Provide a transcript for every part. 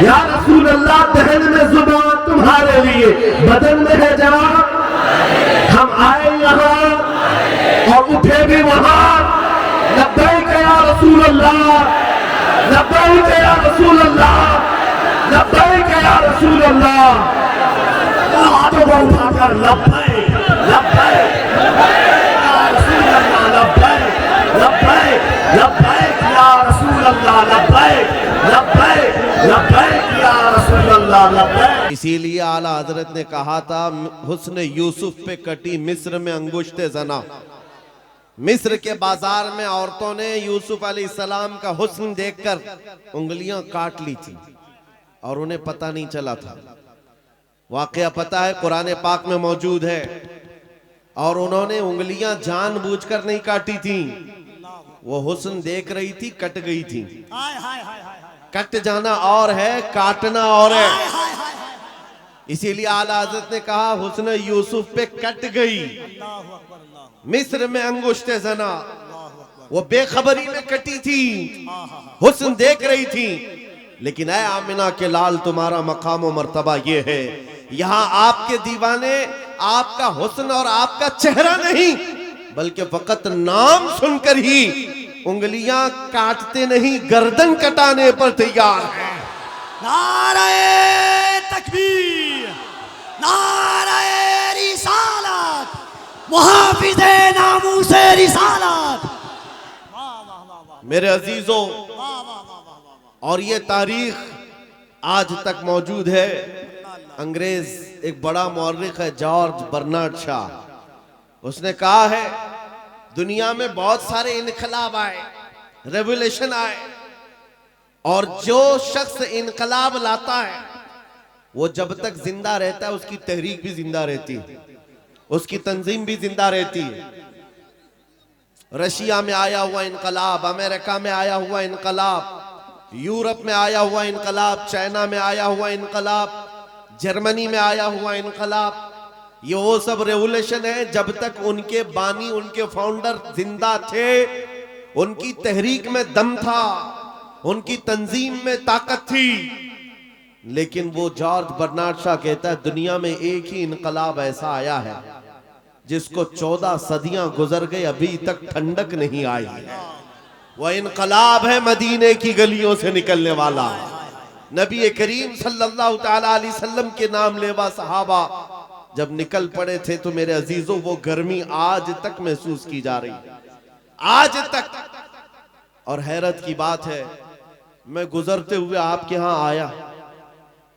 या रसूल अल्लाह दहन में जुबान तुम्हारे लिए, बदन में है जवाब। हम आए यहाँ और उठे भी वहां। लब्बैक या रसूल अल्लाह, लब्बैक या रसूल अल्लाह, लब्बैक या रसूल अल्लाह। हाथों को उठाकर लब्बैक लब्बैक या रसूल अल्लाह, लब्बैक लब्बैक लब्बैक या रसूल अल्लाह, लब्बैक लब्बैक लब्बैक या रसूल अल्लाह, लब्बैक। इसीलिए आला हजरत ने कहा था, हुस्न यूसुफ पे कटी मिस्र में अंगुश्ते जना। मिस्र के बाजार में औरतों ने यूसुफ अलैहिस्सलाम का हुस्न देखकर उंगलियां काट ली थी और उन्हें पता नहीं चला था। वाकया पता है, कुरान पाक में मौजूद है। और उन्होंने उंगलियां जानबूझकर नहीं काटी थी, वो हुस्न देख रही थी, कट गई थी। कट जाना और है, काटना और है। इसीलिए आला हज़रत ने कहा हुस्न यूसुफ पे कट गई मिस्र में अंगुश्ते जना। वो बेखबरी में कटी थी, हुस्न देख रही थी। लेकिन ऐ आमिना के लाल, तुम्हारा मकाम और मर्तबा ये है, यहाँ आपके दीवाने आपका हुस्न और आपका चेहरा नहीं, बल्कि फकत नाम सुनकर ही उंगलियां काटते नहीं, गर्दन कटाने पर तैयार है। नारे तकबीर, नारे रिसालत, मुहाफिज़े नामूसे रिसालत। मेरे अजीजों, और ये तारीख आज तक मौजूद है। अंग्रेज एक बड़ा मौर्रिख है, जॉर्ज बर्नार्ड शॉ, उसने कहा है दुनिया में बहुत सारे इनकलाब आए, रेवोल्यूशन आए, और जो शख्स इनकलाब लाता है वो जब तक जिंदा रहता है उसकी तहरीक भी जिंदा रहती है, उसकी तंजीम भी जिंदा रहती है। रशिया में आया हुआ इनकलाब, अमेरिका में आया हुआ इनकलाब, यूरोप में आया हुआ इनकलाब, चाइना में आया हुआ इनकलाब, जर्मनी में आया हुआ इनकलाब, ये वो सब रेवोल्यूशन है जब तक उनके बानी, उनके फाउंडर जिंदा थे, उनकी तहरीक में दम था, उनकी तंजीम में ताकत थी। लेकिन वो जॉर्ज बर्नार्ड शॉ कहता है दुनिया में एक ही इनकलाब ऐसा आया है जिसको 14 सदियां गुजर गई, अभी तक ठंडक नहीं आई। वह इनकलाब है मदीने की गलियों से निकलने वाला। नबी करीम सल्लल्लाहु तआला अलैहि वसल्लम के नाम लेवा सहाबा जब निकल पड़े थे तो मेरे अजीजों, वो गर्मी आज तक महसूस की जा रही, आज तक। और हैरत की बात है, मैं गुजरते हुए आपके यहाँ आया,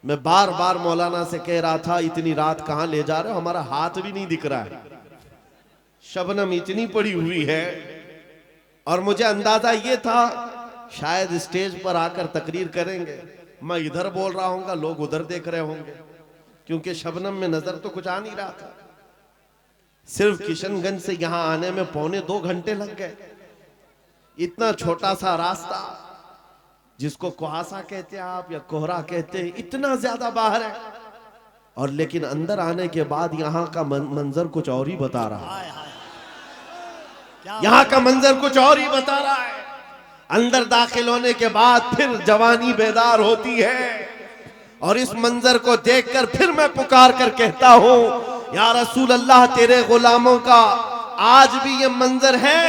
मैं बार बार मौलाना से कह रहा था इतनी रात कहाँ ले जा रहे हो, हमारा हाथ भी नहीं दिख रहा है, शबनम इतनी पड़ी हुई है। और मुझे अंदाजा ये था शायद स्टेज पर आकर तकरीर करेंगे, मैं इधर बोल रहा हूँगा, लोग उधर देख रहे होंगे, क्योंकि शबनम में नजर तो कुछ आ नहीं रहा था। सिर्फ किशनगंज से यहां आने में 1.25 घंटे लग गए। इतना छोटा सा रास्ता, जिसको कुहासा कहते हैं आप या कोहरा कहते हैं, इतना ज्यादा बाहर है। और लेकिन अंदर आने के बाद यहाँ का मंजर कुछ और ही बता रहा है, यहाँ का मंजर कुछ और ही बता रहा है। अंदर दाखिल होने के बाद फिर जवानी बेदार होती है, और इस मंजर को देखकर फिर मैं पुकार कर कहता हूं, या रसूल अल्लाह, तेरे गुलामों का आज भी ये मंजर है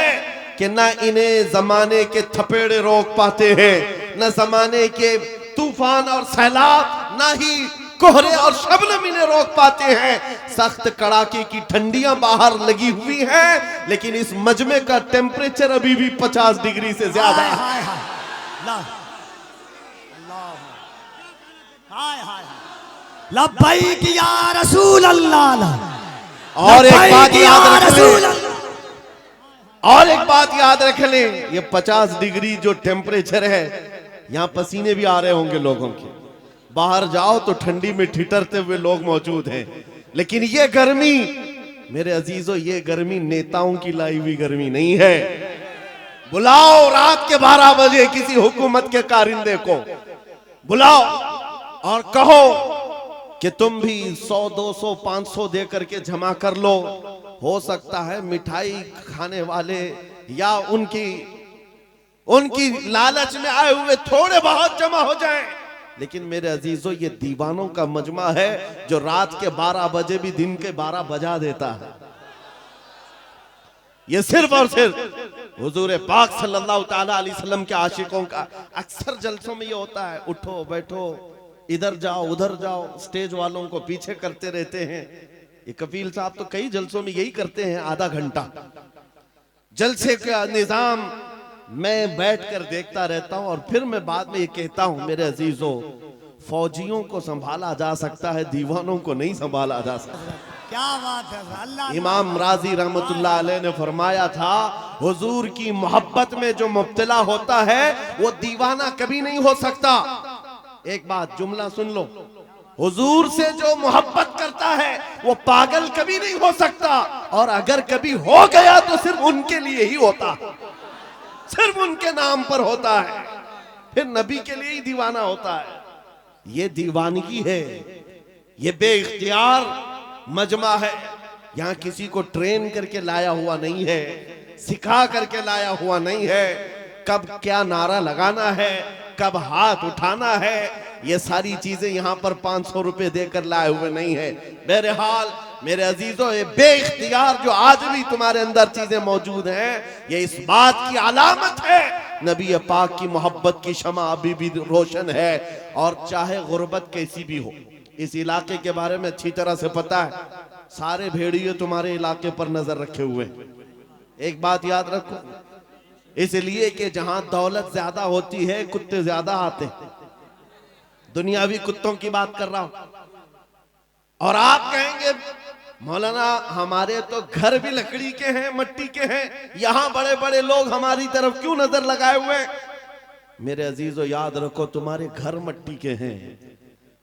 कि ना इन्हें जमाने के थपेड़े रोक पाते हैं, न जमाने के तूफान और सैलाब, ना ही कोहरे और शबनम इन्हें रोक पाते हैं। सख्त कड़ाके की ठंडियां बाहर लगी हुई हैं, लेकिन इस मजमे का टेम्परेचर अभी भी 50 डिग्री से ज्यादा है। लब्बैक या रसूल अल्लाह। और एक बात याद रख लें, और एक बात याद रख लें, ये 50 डिग्री जो टेम्परेचर है, यहाँ पसीने भी आ रहे होंगे लोगों के। बाहर जाओ तो ठंडी में ठिठुरते हुए लोग मौजूद हैं, लेकिन ये गर्मी मेरे अजीजों, ये गर्मी नेताओं की लाई हुई गर्मी नहीं है। बुलाओ रात के 12 बजे किसी हुकूमत के कारिंदे को, बुलाओ और कहो कि तुम भी 100, 200, 500 दे करके जमा कर लो। हो सकता है मिठाई खाने वाले या उनकी लालच में आए हुए थोड़े बहुत जमा हो जाएं, लेकिन मेरे अजीजों ये दीवानों का मजमा है जो रात के 12 बजे भी दिन के 12 बजा देता है। ये सिर्फ और सिर्फ हुजूर पाक सल्लल्लाहु ताला अलैहि वसल्लम के आशिकों का अक्सर जलसों में ये होता है, उठो बैठो इधर जाओ उधर जाओ, स्टेज वालों को पीछे करते रहते हैं। ये कफील साहब तो कई जलसों में यही करते हैं, आधा घंटा जलसे का निजाम मैं बैठकर देखता रहता हूं और फिर मैं बाद में ये कहता हूं मेरे अजीजों, फौजियों को संभाला जा सकता है, दीवानों को नहीं संभाला जा सकता। क्या बात है अल्लाह। इमाम राजी रहमतुल्लाह अलैह ने फरमाया था, हुजूर की मोहब्बत में जो मुब्तला होता है वो दीवाना कभी नहीं हो सकता। एक बात जुमला सुन लो, हुजूर से जो मोहब्बत करता है वो पागल कभी नहीं हो सकता, और अगर कभी हो गया तो सिर्फ उनके लिए ही होता, सिर्फ उनके नाम पर होता है, फिर नबी के लिए ही दीवाना होता है। ये दीवानगी है, ये बेइख्तियार मजमा है। यहां किसी को ट्रेन करके लाया हुआ नहीं है, सिखा करके लाया हुआ नहीं है। कब क्या नारा लगाना है, कब हाथ उठाना है, ये सारी चीजें यहाँ पर 500 रुपए देकर लाए हुए नहीं है। बहरहाल मेरे अजीजों, ये बेइख्तियार जो आज भी तुम्हारे अंदर चीजें मौजूद हैं, ये इस बात की अलामत है नबी पाक की मोहब्बत की शमा अभी भी रोशन है। और चाहे गुर्बत कैसी भी हो, इस इलाके के बारे में अच्छी तरह से पता है, सारे भेड़िए तुम्हारे इलाके पर नजर रखे हुए। एक बात याद रखो, इसलिए कि जहां दौलत ज्यादा होती है कुत्ते ज्यादा आते हैं। दुनियावी कुत्तों की बात कर रहा हूं। और आप कहेंगे मौलाना हमारे तो घर भी लकड़ी के हैं, मट्टी के हैं, यहां बड़े बड़े लोग हमारी तरफ क्यों नजर लगाए हुए हैं? मेरे अजीजों याद रखो, तुम्हारे घर मट्टी के हैं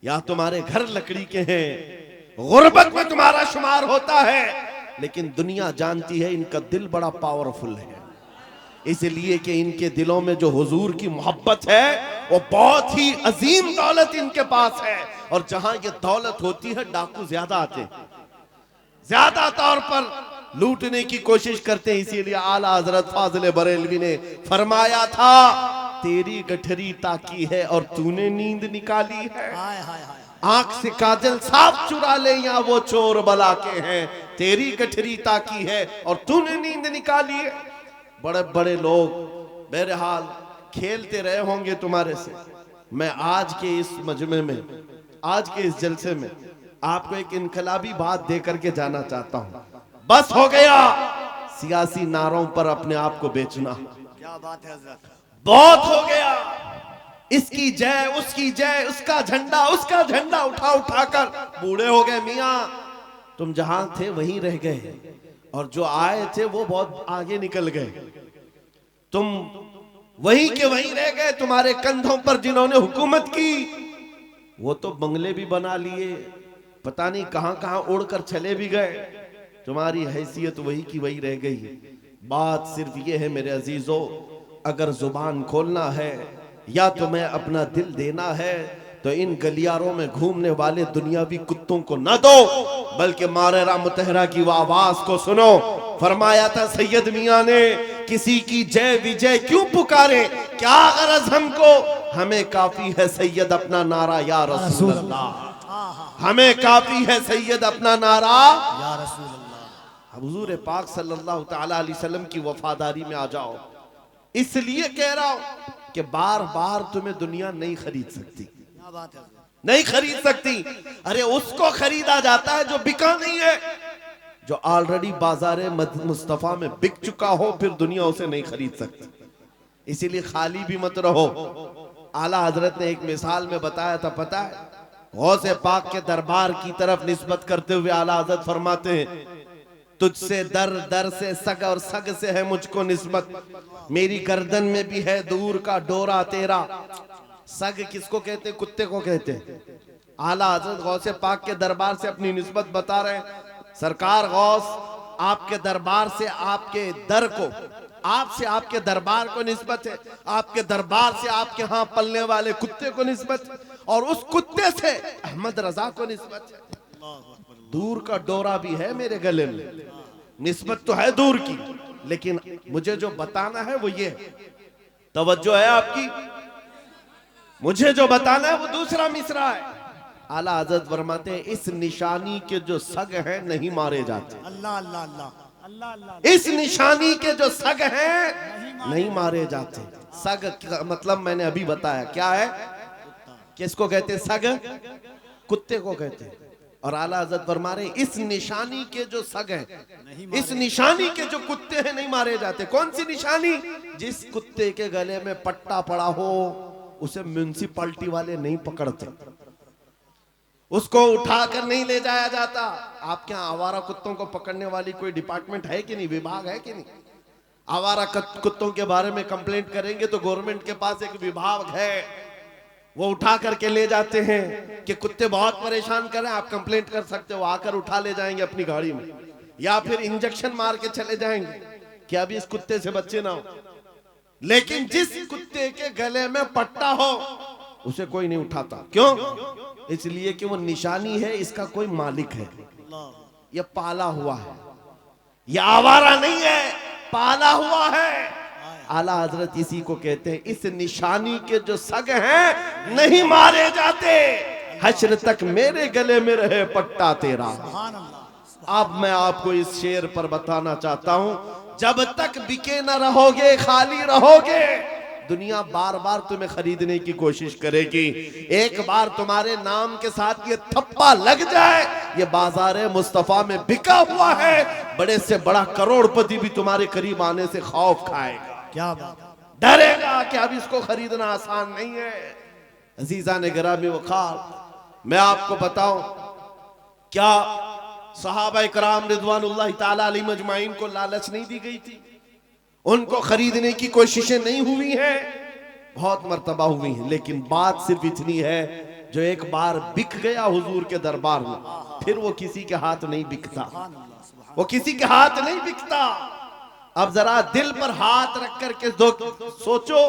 या तुम्हारे घर लकड़ी के हैं, गुर्बत में तुम्हारा शुमार होता है, लेकिन दुनिया जानती है इनका दिल बड़ा पावरफुल है, इसलिए कि इनके दिलों में जो हुजूर की मोहब्बत है वो बहुत ही अजीम दौलत इनके पास है। और जहां ये दौलत होती है डाकू ज्यादा आते हैं, ज्यादा तौर पर लूटने की कोशिश करते हैं। इसीलिए आला हजरत फाजिल बरेलवी ने फरमाया था, तेरी गठरी ताकी है और तूने नींद निकाली है। हाय हाय हाय। आंख से काजल साफ चुरा ले या वो चोर बला के हैं, तेरी गठरी ताकी है और तूने नींद निकाली है। बड़े बड़े लोग बहरहाल खेलते रहे होंगे तुम्हारे से। मैं आज के इस मजमे में, आज के इस जलसे में आपको एक इनकलाबी बात दे करके जाना चाहता हूं। बस हो गया सियासी नारों पर अपने आप को बेचना, क्या बात है हजरत। बहुत हो गया। इसकी जय उसकी जय, उसका झंडा उठा उठाकर बूढ़े हो गए। मियां तुम जहां थे वहीं रह गए, और जो आए थे वो बहुत आगे निकल गए। तुम वहीं के वहीं रह गए। तुम्हारे कंधों पर जिन्होंने हुकूमत की वो तो बंगले भी बना लिए, पता नहीं कहां कहां उड़कर चले भी गए। तुम्हारी हैसियत वही की वही रह गई। बात सिर्फ ये है मेरे अजीजों, अगर जुबान खोलना है या तुम्हें अपना दिल देना है तो इन गलियारों में घूमने वाले दुनियावी कुत्तों को न दो, बल्कि मारेरा मुतहरा की वो आवाज को सुनो। फरमाया था सैयद मियां ने, किसी की जय विजय क्यों पुकारे, क्या गरज हमको, हमें काफी है सैयद अपना नारा या रसूल अल्लाह, हमें काफी है सैयद अपना नारा या रसूल अल्लाह। हुजूर पाक सल्लल्लाहु ताला अलैहि वसल्लम की वफादारी में आ जाओ। इसलिए कह रहा हूं कि बार बार तुम्हें दुनिया नहीं खरीद सकती, क्या बात है, नहीं खरीद सकती। अरे उसको खरीदा जाता है जो बिका नहीं है, जो ऑलरेडी बाजारे मुस्तफा में बिक चुका हो, फिर दुनिया उसे नहीं खरीद सकती। इसीलिए खाली भी मत रहो। आला हजरत ने एक मिसाल में बताया था, पता है, गौसे पाक के दरबार की तरफ निस्बत करते हुए आला हजरत फरमाते हैं, तुझसे दर दर से सग और सग से है मुझको निस्बत, मेरी गर्दन में भी है दूर का डोरा तेरा। सग किसको कहते हैं? कुत्ते को कहते हैं। आला हजरत गौसे पाक के दरबार से अपनी निस्बत बता रहे हैं। सरकार गौस आपके दरबार से आपके दर को, आपसे आपके दरबार को निस्बत है, आपके दरबार से आपके यहाँ पलने वाले कुत्ते को निस्बत है, और उस कुत्ते से अहमद रजा को निस्बत है। दूर का डोरा भी है मेरे गले में, निस्बत तो है दूर की, लेकिन मुझे जो बताना है वो ये, तवज्जो है आपकी? मुझे जो बताना है वो दूसरा मिसरा है। आला हजरत फरमाते हैं इस निशानी के जो सग हैं नहीं मारे जाते। अल्लाह अल्लाह अल्लाह अल्लाह अल्लाह। इस निशानी के जो सग हैं नहीं मारे जाते। सग का मतलब मैंने अभी बताया क्या है, किसको कहते हैं सग, कुत्ते को कहते हैं। और आला हजरत फरमा रहे इस निशानी के जो सग हैं, इस निशानी के जो कुत्ते हैं नहीं मारे जाते। कौन सी निशानी? जिस कुत्ते के गले में पट्टा पड़ा हो उसे म्युनिसिपैलिटी वाले नहीं पकड़ते, उसको उठाकर नहीं ले जाया जाता। आपके यहाँ आवारा कुत्तों को पकड़ने वाली कोई डिपार्टमेंट है कि नहीं, विभाग है कि नहीं? आवारा कुत्तों के बारे में कंप्लेंट करेंगे तो गवर्नमेंट के पास एक विभाग है, वो उठा करके ले जाते हैं कि कुत्ते बहुत परेशान कर रहे हैं, आप कंप्लेंट कर सकते हो, आकर उठा ले जाएंगे अपनी गाड़ी में, या फिर इंजेक्शन मार के चले जाएंगे कि अभी इस कुत्ते से बच्चे ना हो। लेकिन जिस कुत्ते के गले में पट्टा हो उसे कोई नहीं उठाता। क्यों? इसलिए कि वो निशानी है, इसका कोई मालिक है, ये पाला हुआ है, ये आवारा नहीं है, पाला हुआ है। आला हजरत इसी को कहते हैं इस निशानी के जो सग हैं नहीं मारे जाते, हश्र तक मेरे गले में रहे पट्टा तेरा। अब मैं आपको इस शेर पर बताना चाहता हूं, जब तक बिके न रहोगे, खाली रहोगे, दुनिया बार बार तुम्हें खरीदने की कोशिश करेगी। एक बार तुम्हारे नाम के साथ ये थप्पा लग जाए, ये बाजारे मुस्तफा में बिका हुआ है, बड़े से बड़ा करोड़पति भी तुम्हारे करीब आने से खौफ खाएगा, क्या बात, डरेगा कि अब इसको खरीदना आसान नहीं है। अजीजा ने गिरामी वखार, मैं आपको बताऊं, क्या सहाबा इकराम रिजवानुल्लाह ताला अलैहिम अजमाइन को लालच नहीं दी गई थी? उनको खरीदने की कोशिशें नहीं हुई हैं? बहुत मर्तबा हुई हैं, लेकिन बात सिर्फ इतनी है, जो एक बार बिक गया हुजूर के दरबार में, फिर वो किसी के हाथ नहीं बिकता, वो किसी के हाथ नहीं बिकता। अब जरा दिल पर हाथ रख करके सोचो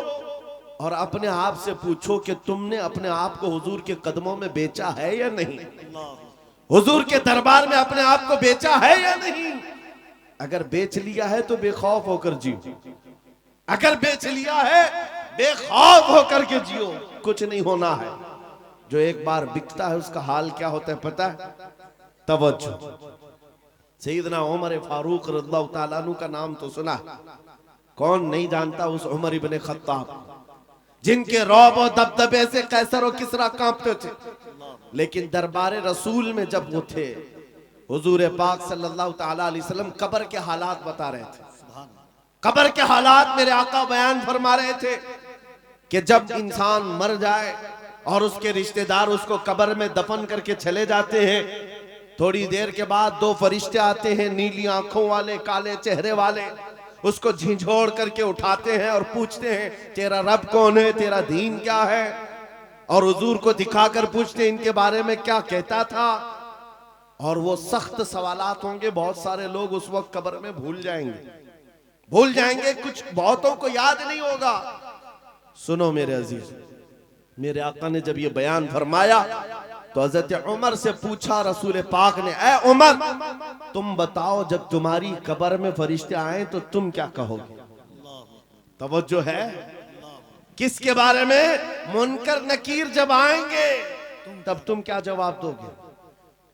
और अपने आप से पूछो कि तुमने अपने आप को हुजूर के कदमों में बेचा है या नहीं? हुजूर के दरबार में अपने आप को बेचा है या नहीं? अगर बेच लिया है तो बेखौफ होकर जियो, अगर बेच लिया है बेखौफ होकर के जियो, कुछ नहीं होना है। जो एक बार बिकता है उसका हाल क्या होता है पता है? तवज्जो, सैयदना उमर फारूक रज़ियल्लाहु ताला अन्हु का नाम तो सुना, कौन नहीं जानता उस उमर इब्ने खत्ताब, जिनके रौब और दबदबे से कैसर और किसरा कांपते थे। लेकिन दरबार रसूल में जब वो थे, हुजूर पाक सल्लल्लाहु ताला अलैहि वसल्लम कब्र के हालात बता रहे थे, कब्र के हालात मेरे आका बयान फरमा रहे थे कि जब इंसान मर जाए और उसके रिश्तेदार उसको कब्र में दफन करके चले जाते हैं, थोड़ी देर के बाद दो फरिश्ते आते हैं, नीली आंखों वाले, काले चेहरे वाले, उसको झिझोड़ करके उठाते हैं और पूछते हैं तेरा रब कौन है, तेरा दीन क्या है, और हुजूर को दिखाकर पूछते हैं इनके बारे में क्या कहता था। और वो सख्त सवालात होंगे, बहुत सारे लोग उस वक्त कब्र में भूल जाएंगे, कुछ बहुतों को याद नहीं होगा। सुनो मेरे अजीज, मेरे आका ने जब ये बयान फरमाया तो हजरत उमर से पूछा रसूल पाक ने, ऐ उमर तुम बताओ जब तुम्हारी कब्र में फरिश्ते आए तो तुम क्या कहोगे? तवज्जो है, किसके बारे में? मुनकर नकीर जब आएंगे तब तुम क्या जवाब दोगे?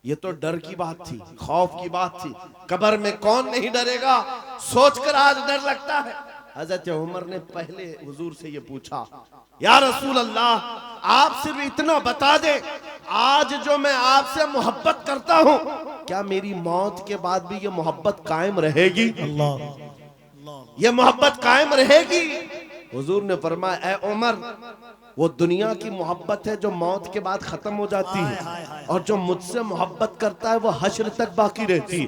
ये तो डर की बात थी, खौफ की बात थी। कब्र में कौन नहीं डरेगा, सोचकर आज डर लगता है। हजरत उमर ने पहले हुजूर से ये पूछा, या रसूल अल्लाह आप सिर्फ इतना बता दे, आज जो मैं आपसे मोहब्बत करता हूँ, क्या मेरी मौत के बाद भी ये मोहब्बत कायम रहेगी? ये मोहब्बत कायम रहेगी? हुजूर ने फरमाया, ऐ उमर वो दुनिया की मोहब्बत है जो मौत के बाद खत्म हो जाती है, और जो मुझसे मोहब्बत करता है वो हश्र तक बाकी रहती है।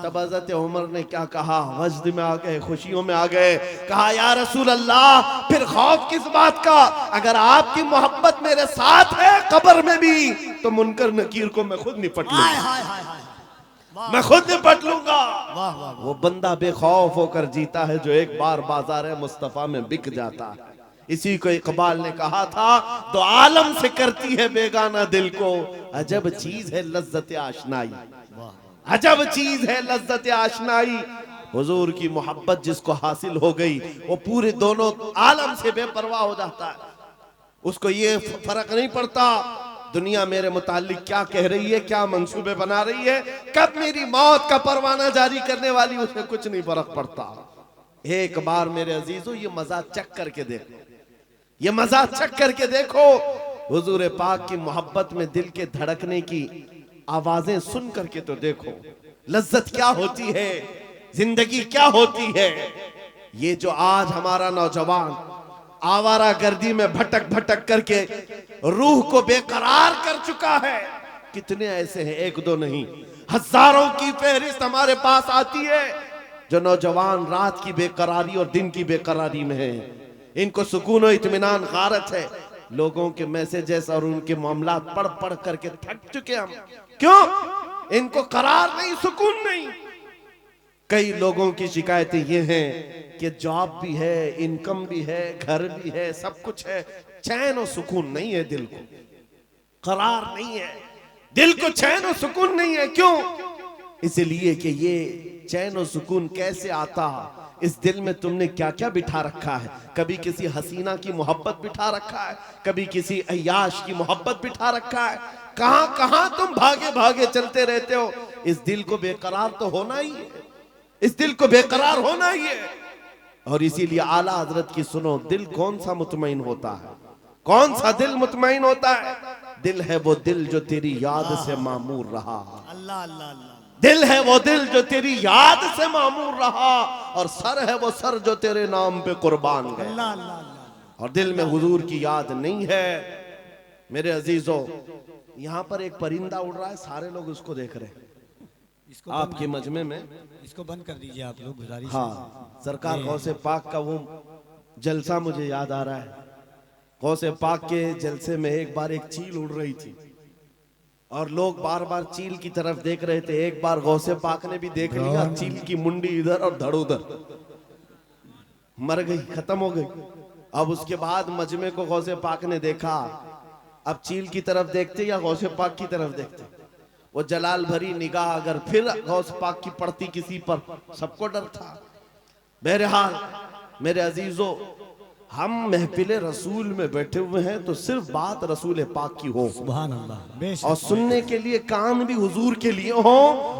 तब हज़रत उमर ने क्या कहा, वजद में आ गए, खुशियों में आ गए, कहा या रसूल अल्लाह फिर खौफ किस बात का, अगर आपकी मोहब्बत मेरे साथ है कब्र में भी तो मुनकर नकीर को मैं खुद निपट लूंगा, मैं खुद निपट लूंगा। वो बंदा बेखौफ होकर जीता है जो एक बार बाजार मुस्तफा में बिक जाता है। इसी को इकबाल ने कहा था, तो आलम से करती है बेगाना दिल को, अजब चीज है लज्जत आशनाई, अजब चीज है लज्जत आशनाई। हुजूर की मोहब्बत जिसको हासिल हो गई वो पूरे दोनों आलम से बेपरवाह हो जाता है। उसको ये फर्क नहीं पड़ता दुनिया मेरे मुतालिक क्या कह रही है, क्या मंसूबे बना रही है, कब मेरी मौत का परवाना जारी करने वाली, उसमें कुछ नहीं फर्क पड़ता। एक बार मेरे अजीजों ये मजा चख करके देखो, ये मजा चख करके देखो। हुजूर पाक की मोहब्बत में दिल के धड़कने की आवाजें सुन करके तो देखो, लज्जत क्या होती है, जिंदगी क्या होती है। ये जो आज हमारा नौजवान आवारा गर्दी में भटक भटक करके रूह को बेकरार कर चुका है, कितने ऐसे हैं, एक दो नहीं, हजारों की फहरिस्त हमारे पास आती है जो नौजवान रात की बेकरारी और दिन की बेकरारी में है। इनको सुकून और इत्मीनान गारत है। लोगों के मैसेजेस और उनके मामलात पढ़ पढ़ करके थक चुके हम। क्यों? इनको करार नहीं, सुकून नहीं। कई लोगों की शिकायतें ये हैं कि जॉब भी है, इनकम भी है, घर भी है, सब कुछ है, चैन और सुकून नहीं है, दिल को करार नहीं है, दिल को चैन और सुकून नहीं है। क्यों? इसलिए कि ये चैन और सुकून कैसे आता, इस दिल में तुमने क्या क्या बिठा रखा है। कभी किसी हसीना की मोहब्बत बिठा रखा है, कभी किसी अय्याश की मोहब्बत बिठा रखा है, कहां कहां तुम भागे भागे चलते रहते हो। इस दिल को बेकरार तो होना ही है, इस दिल को बेकरार होना ही है। और इसीलिए आला हजरत की सुनो, दिल कौन सा मुतमईन होता है, कौन सा दिल मुतमईन होता है? दिल है वो दिल जो तेरी याद से मामूर रहा। अल्लाह अल्लाह अल्लाह। दिल है वो दिल जो तेरी याद से मामूर रहा, और सर है वो सर जो तेरे नाम पे कुर्बान गया। अल्लाह अल्लाह अल्लाह। और दिल में हुजूर की याद नहीं है। मेरे अजीजों, यहाँ पर एक परिंदा उड़ रहा है, सारे लोग उसको देख रहे हैं इसको आपके मजमे में। इसको बंद कर दीजिए आप लोग, गुजारिश है। हाँ, सरकार गौसे पाक का वो जलसा मुझे याद आ रहा है। गौसे पाक के जलसे में एक बार एक चील उड़ रही थी और लोग बार बार चील की तरफ देख रहे थे। एक बार गौसे पाक ने भी देख लिया, चील की मुंडी इधर और धड़ उधर, मर गई, खत्म हो गई। अब उसके बाद मजमे को गौसे पाक ने देखा। अब चील की तरफ देखते या गौसे पाक की तरफ देखते? वो जलाल भरी निगाह अगर फिर गौस पाक की पड़ती किसी पर, सबको डर था। बहरहाल मेरे अजीजों, हम महफिले रसूल में बैठे हुए हैं तो सिर्फ बात रसूल पाक की हो, सुभान अल्लाह, बेशक। और सुनने के लिए कान भी हुजूर के लिए हो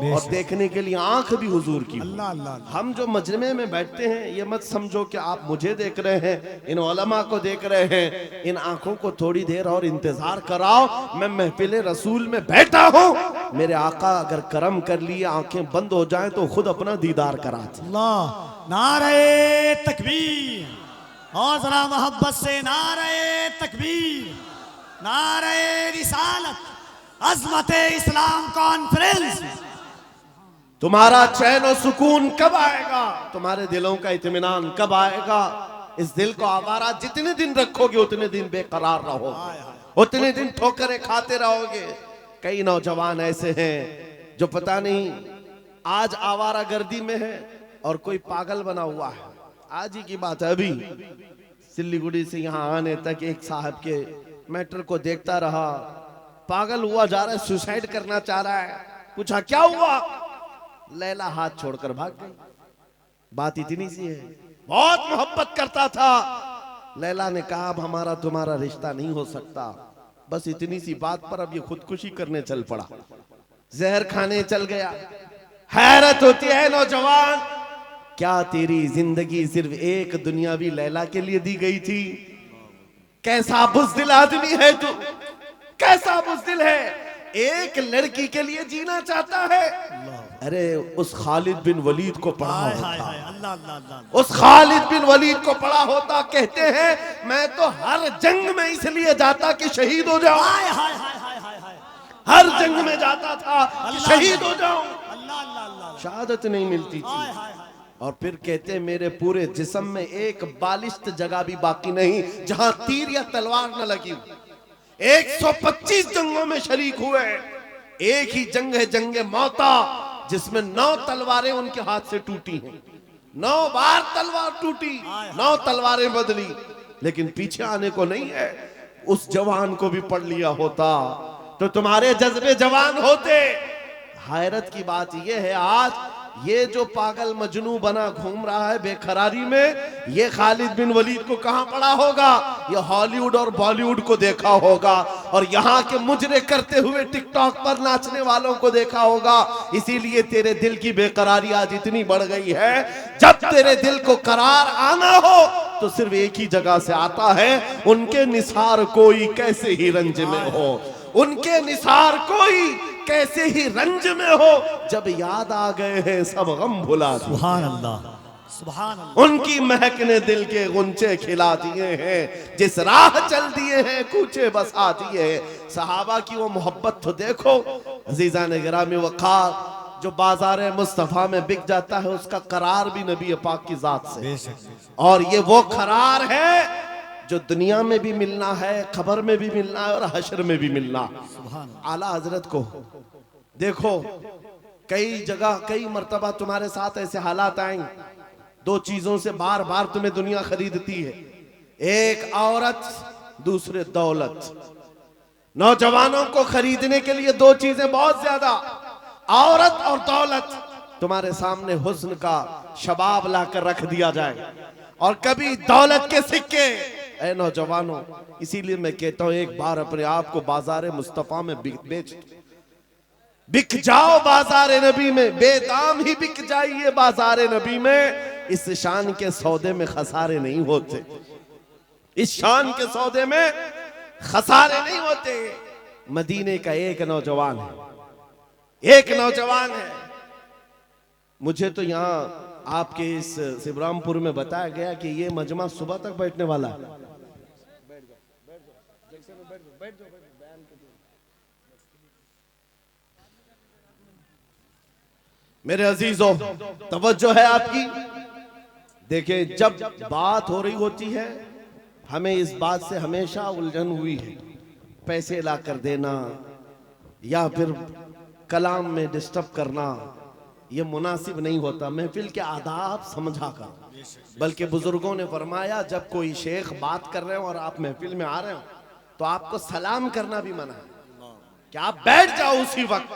और देखने के लिए आंख भी हुजूर की हो। अल्लाह अल्लाह अल्लाह। हम जो मजमे में बैठते हैं, ये मत समझो कि आप मुझे देख रहे हैं, इन उलमा को देख रहे हैं। इन आंखों को थोड़ी देर और इंतजार कराओ, मैं महफिले रसूल में बैठा हूँ। मेरे आका अगर करम कर लिए, आंखें बंद हो जाएं तो खुद अपना दीदार कराते। अल्लाह, नारे तकबीर, और जरा मोहब्बत से नारे तकबीर, नारे रिसालत, अज़मत इस्लाम कॉन्फ्रेंस। तुम्हारा चैन और सुकून कब आएगा? तुम्हारे दिलों का इत्मीनान कब आएगा? इस दिल को आवारा जितने दिन रखोगे उतने दिन बेकरार रहोगे, उतने दिन ठोकरें खाते रहोगे। कई नौजवान ऐसे हैं जो पता नहीं आज आवारा गर्दी में है और कोई पागल बना हुआ है। आज ही की बात है, अभी सिल्लीगुड़ी से यहाँ आने तक एक साहब के मैटर को देखता रहा, पागल हुआ जा रहा है, सुसाइड करना चाह रहा है। पूछा क्या हुआ? लैला हाथ छोड़कर भाग गई। बात इतनी सी है, बहुत मोहब्बत करता था। लैला ने कहा अब हमारा तुम्हारा रिश्ता नहीं हो सकता। बस इतनी सी बात पर अब ये खुदकुशी करने चल पड़ा, जहर खाने चल गया। हैरत होती है नौजवान, क्या तेरी जिंदगी सिर्फ एक दुनियावी लैला के लिए दी गई थी? कैसा बुज़दिल आदमी है तू, कैसा बुज़दिल है, एक लड़की के लिए जीना चाहता है। अरे उस खालिद बिन वलीद को पढ़ा होता, अल्लाह अल्लाह अल्लाह। उस खालिद बिन वलीद को पढ़ा होता। कहते हैं मैं तो हर जंग में इसलिए जाता कि शहीद हो जाऊं, हाय हाय हाय हाय हाय हाय। हर जंग में जाता था कि शहीद हो जाऊं, अल्लाह अल्लाह अल्लाह। शहादत नहीं मिलती हाय थी। हाय हाय। और फिर कहते मेरे पूरे जिस्म में एक बालिश्त जगह भी बाकी नहीं जहां तीर या तलवार न लगी। 125 जंगों में शरीक हुए, एक ही जंग है जंगे मौता, जिसमें 9 तलवारें उनके हाथ से टूटी हैं। 9 बार तलवार टूटी, 9 तलवारें बदली, लेकिन पीछे आने को नहीं है। उस जवान को भी पढ़ लिया होता तो तुम्हारे जज्बे जवान होते। हैरत की बात यह है आज ये जो पागल मजनू बना घूम रहा है बेकरारी में, ये खालिद बिन वलीद को कहां पड़ा होगा? ये हॉलीवुड और बॉलीवुड को देखा होगा, और यहाँ के मुजरे करते हुए टिकटॉक पर नाचने वालों को देखा होगा। इसीलिए तेरे दिल की बेकरारी आज इतनी बढ़ गई है। जब तेरे दिल को करार आना हो तो सिर्फ एक ही जगह से आता है, उनके निसार कोई कैसे ही रंज में हो, उनके निसार कोई कैसे ही रंज में हो, जब याद आ गए हैं सब गम भुला दो। सुभान अल्लाह, सुभान अल्लाह। उनकी महक ने दिल के गुंचे खिला दिए हैं, जिस राह चल दिए हैं कूचे बसा दिए हैं। सहाबा की वो मोहब्बत तो देखो अजीजान गिरामी वक़ार, जो बाजार मुस्तफ़ा में बिक जाता है उसका करार भी नबी पाक की जात से, और ये वो करार है जो दुनिया में भी मिलना है, खबर में भी मिलना है और हशर में भी मिलना। आला हजरत को देखो, कई जगह कई मर्तबा तुम्हारे साथ ऐसे हालात आएंगे, दो चीजों से बार बार तुम्हें दुनिया खरीदती है, एक औरत, दूसरे दौलत। नौजवानों को खरीदने के लिए दो चीजें बहुत ज्यादा, औरत और दौलत। तुम्हारे सामने हुस्न का शबाब लाकर रख दिया जाए और कभी दौलत के सिक्के। ऐ नौजवानों, इसीलिए मैं कहता हूं एक बार अपने आप को बाजार मुस्तफा में बेच, बिक जाओ बाजार नबी में, बेदाम ही बिक जाइए बाजार नबी में। इस शान के सौदे में खसारे नहीं होते, इस शान के सौदे में खसारे नहीं होते। मदीने का एक नौजवान है, एक नौजवान है। मुझे तो यहाँ आपके इस शिवरामपुर में बताया गया कि ये मजमा सुबह तक बैठने वाला है। मेरे अजीजों, तवज्जो है आपकी। देखिए, जब बात हो रही होती है, हमें इस बात से हमेशा उलझन हुई है, पैसे ला कर देना या फिर कलाम में डिस्टर्ब करना, ये मुनासिब नहीं होता। महफिल के आदाब समझा कर, बल्कि बुजुर्गों ने फरमाया जब कोई शेख बात कर रहे हो और आप महफिल में आ रहे हो तो आपको सलाम करना भी मना है, कि आप बैठ जाओ उसी वक्त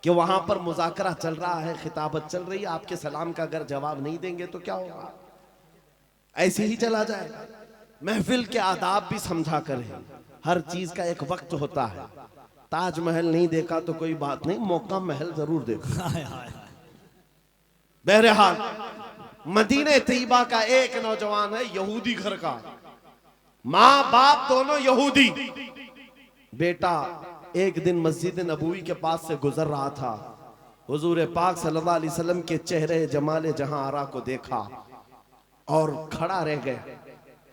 कि वहां पर मुज़ाकरा चल रहा है, खिताबत चल रही है। आपके सलाम का अगर जवाब नहीं देंगे तो क्या होगा? ऐसे ही चला जाएगा। महफिल के आदाब भी समझा करें, हर चीज का एक वक्त होता है। ताजमहल नहीं देखा तो कोई बात नहीं, मौका महल जरूर देखा। बहरहाल, मदीने तैयबा का एक नौजवान है, यहूदी घर का, माँ बाप दोनों यहूदी। बेटा एक दिन मस्जिद नबवी के पास से गुजर रहा था, हुजूर पाक सल्लल्लाहु अलैहि वसल्लम के चेहरे जमाले जहां आरा को देखा और खड़ा रह गए।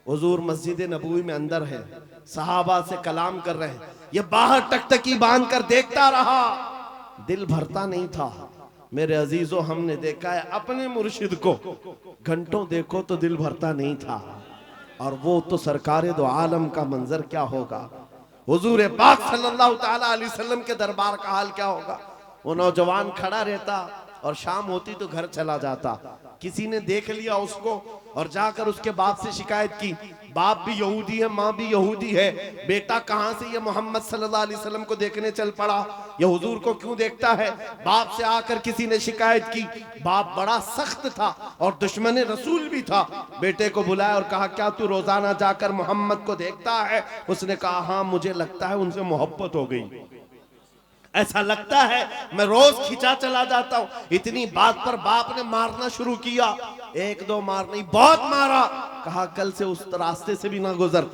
हुजूर मस्जिद नबवी में अंदर है, सहाबा से कलाम कर रहे हैं, ये बाहर टकटकी बांध कर देखता रहा, दिल भरता नहीं था। मेरे अजीजों, हमने देखा है अपने मुर्शिद को, घंटों देखो तो दिल भरता नहीं था, और वो तो सरकारे दो आलम का मंजर क्या होगा, हुजूर पाक सल्लल्लाहु ताला अलैहि वसल्लम के दरबार का हाल क्या होगा। वो नौजवान खड़ा रहता और शाम होती तो घर चला जाता। किसी ने देख लिया उसको और जाकर उसके बाप से शिकायत की, बाप भी यहूदी है, माँ भी यहूदी है, बेटा कहाँ से ये मोहम्मद सल्लल्लाहु अलैहि वसल्लम को देखने चल पड़ा, ये हुजूर को क्यों देखता है। बाप से आकर किसी ने शिकायत की, बाप बड़ा सख्त था और दुश्मन रसूल भी था। बेटे को बुलाया और कहा, क्या तू रोजाना जाकर मोहम्मद को देखता है? उसने कहा, हाँ मुझे लगता है उनसे मोहब्बत हो गई, ऐसा लगता है, मैं रोज खिंचा चला जाता हूं। इतनी बात पर बाप ने मारना शुरू किया, एक दो मार नहीं, बहुत मारा। कहा, कल से उस रास्ते से भी ना गुजर।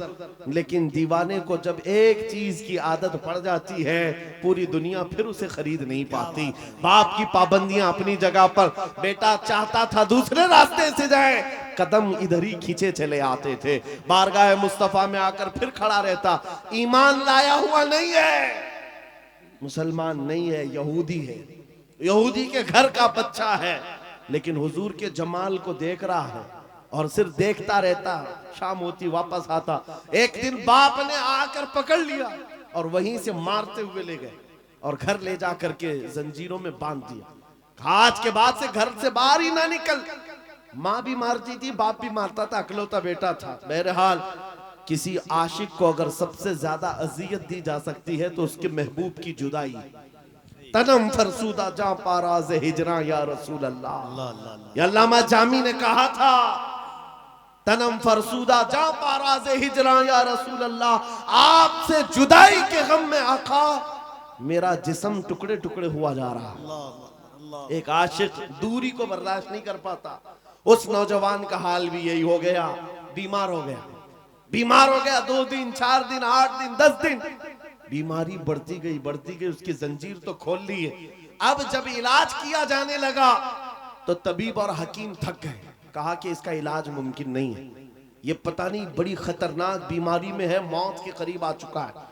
लेकिन दीवाने को जब एक चीज की आदत पड़ जाती है, पूरी दुनिया फिर उसे खरीद नहीं पाती। बाप की पाबंदियां अपनी जगह पर, बेटा चाहता था दूसरे रास्ते से जाए, कदम इधर ही खींचे चले आते थे। बारगाह मुस्तफा में आकर फिर खड़ा रहता, ईमान लाया हुआ नहीं है, मुसलमान नहीं है, यहूदी है, यहूदी के घर का बच्चा है, लेकिन हुजूर के जमाल को देख रहा है और सिर्फ देखता रहता। शाम होती वापस आता, एक दिन बाप ने आकर पकड़ लिया और वहीं से मारते हुए ले गए और घर ले जा करके जंजीरों में बांध दिया। आज के बाद से घर से बाहर ही ना निकल। माँ भी मारती थी, बाप भी मारता था, अकलौता बेटा था। बहरहाल, किसी आशिक को अगर सबसे ज्यादा अजियत दी जा सकती है तो उसके महबूब की जुदाई। तनम फरसूदा जा पाराज हिजरा या रसूल अल्लाह। अल्लाह अल्लाह अल्लाह। ये अल्लामा जामी ने कहा था, तनम फरसूदा जा पाराज हिजरा या रसूल अल्लाह, आपसे जुदाई के गम में आका मेरा जिस्म टुकड़े टुकड़े हुआ जा रहा। अल्लाह एक आशिक दूरी को बर्दाश्त नहीं कर पाता। उस नौजवान का हाल भी यही हो गया, बीमार हो गया। बीमार हो गया 2 दिन 4 दिन 8 दिन 10 दिन, बीमारी बढ़ती गई, उसकी जंजीर तो खोल ली है। अब जब इलाज किया जाने लगा तो तबीब और हकीम थक गए, कहा कि इसका इलाज मुमकिन नहीं है, ये पता नहीं बड़ी खतरनाक बीमारी में है, मौत के करीब आ चुका है।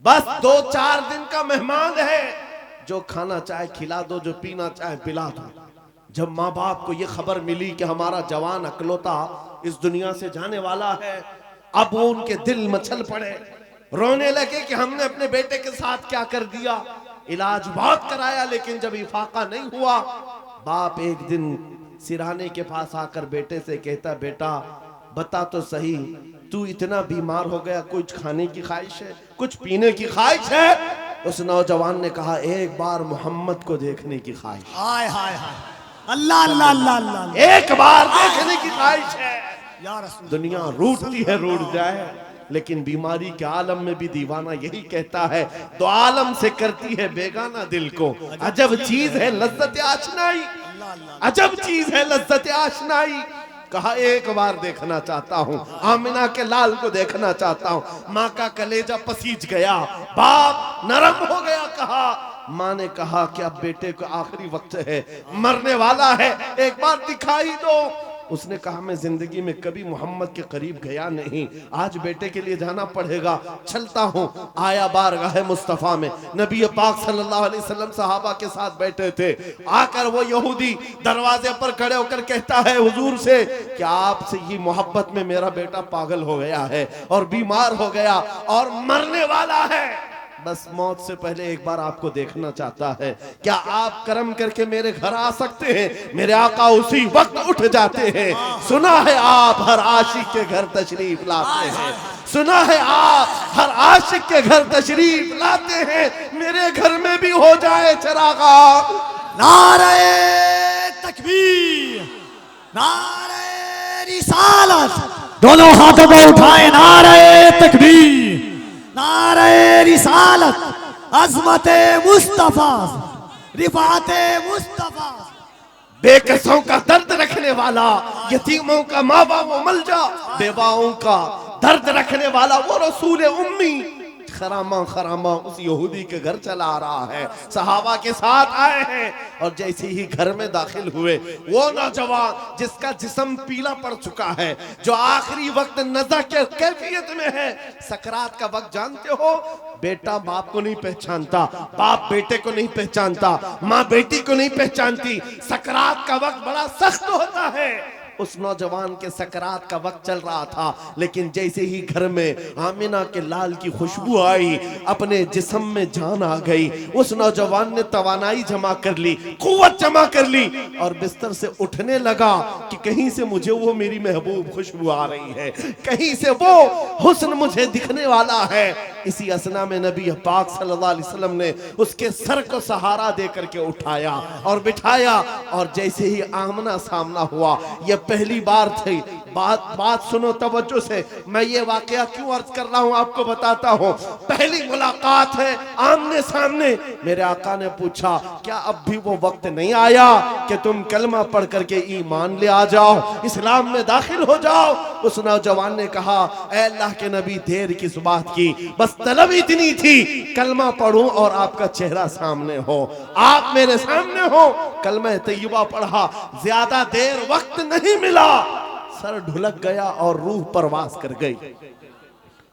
बस 2-4 दिन का मेहमान है, जो खाना चाहे खिला दो, जो पीना चाहे पिला दो। जब माँ बाप को यह खबर मिली कि हमारा जवान अकलौता इस दुनिया से जाने वाला है, अब वो उनके दिल मचल पड़े, रोने लगे कि हमने अपने बेटे के साथ क्या कर दिया। इलाज बहुत कराया लेकिन जब इफाका नहीं हुआ, बाप एक दिन सिरहाने के पास आकर बेटे से कहता, बेटा बता तो सही, तू इतना बीमार हो गया, कुछ खाने की ख्वाहिश है, कुछ पीने की ख्वाहिश है? उस नौजवान ने कहा, एक बार मोहम्मद को देखने की ख्वाहिश। हाय हाय हाय, अल्लाह अल्लाह अल्लाह अल्लाह, एक बार देखने की ख्वाहिश है। या रसूल। दुनिया रूठती है, रूठ जाए, लेकिन बीमारी के आलम में भी दीवाना यही कहता है, दो आलम से करती है बेगाना दिल को, अजब चीज है लज्जत आशनाई, अजब चीज है लज्जत आशनाई। कहा एक बार देखना चाहता हूँ, आमिना के लाल को देखना चाहता हूँ। माँ का कलेजा पसीज गया, बाप नरम हो गया। कहा, माँ ने कहा कि अब बेटे को आखिरी वक्त है, मरने वाला है, एक बार दिखाई दो। उसने कहा, मैं जिंदगी में कभी मोहम्मद के करीब गया नहीं, आज बेटे के लिए जाना पड़ेगा, चलता हूँ। आया बारगाह मुस्तफा में, नबी पाक सल्लल्लाहु अलैहि वसल्लम सहाबा के साथ बैठे थे। आकर वो यहूदी दरवाजे पर खड़े होकर कहता है हुजूर से कि आपसे ये मोहब्बत में मेरा बेटा पागल हो गया है और बीमार हो गया और मरने वाला है, बस मौत से पहले एक बार आपको देखना चाहता है, क्या आप करम करके मेरे घर आ सकते हैं? मेरे आका उसी वक्त उठ जाते हैं। सुना है आप हर आशिक के घर तशरीफ लाते हैं, सुना है आप हर आशिक के घर तशरीफ लाते हैं, मेरे घर में भी हो जाए चरागा। नारे तकबीर, नारे रिसालत, दोनों हाथों को उठाए, नारे तकबीर, नारे रिसालत, अज़मत मुस्तफा, रिफाते मुस्तफा। बेकसों का दर्द रखने वाला, यतीमों का माँ बाप मलजा, बेवाओं का दर्द रखने वाला वो रसूल उम्मी खरामा खरामा उस यहूदी के घर चला आ रहा है। सहाबा के साथ आए हैं और जैसे ही घर में दाखिल हुए, वो नौजवान जिसका जिस्म पीला पड़ चुका है, जो आखिरी वक्त नज़ा के कैफियत में है, सकरात का वक्त जानते हो, बेटा बाप को नहीं पहचानता, बाप बेटे को नहीं पहचानता, माँ बेटी को नहीं पहचानती। सकरात का वक्त बड़ा सख्त होता है। उस नौजवान के सकरात का वक्त चल रहा था, लेकिन जैसे ही घर में आमिना के लाल की खुशबू आई, अपने जिस्म में जान आ गई। उस नौजवान ने तवानाई जमा कर ली, कुव्वत जमा कर ली और बिस्तर से उठने लगा कि कहीं से मुझे वो मेरी महबूब खुशबू आ रही है, कहीं से वो हुस्न मुझे दिखने वाला है। इसी असना में नबी पाक सल्लल्लाहु अलैहि वसल्लम ने उसके सर को सहारा देकर के उठाया और बिठाया, और जैसे ही आमना सामना हुआ, ये पहली बार थी। बात सुनो तवज्जो से, मैं ये वाकया क्यों अर्ज कर रहा हूँ आपको बताता हूँ। पहली मुलाकात है आमने सामने। मेरे आका ने पूछा, क्या अब भी वो वक्त नहीं आया कि तुम कलमा पढ़ करके ईमान ले आ जाओ, इस्लाम में दाखिल हो जाओ? उस नौजवान ने कहा, ऐ अल्लाह के नबी, देर किस बात की, बस तलब इतनी थी कलमा पढ़ूं और आपका चेहरा सामने हो, आप मेरे सामने हो। कलमा तैयबा पढ़ा, ज्यादा देर वक्त नहीं मिला, सर ढुलक गया और रूह परवास कर गई।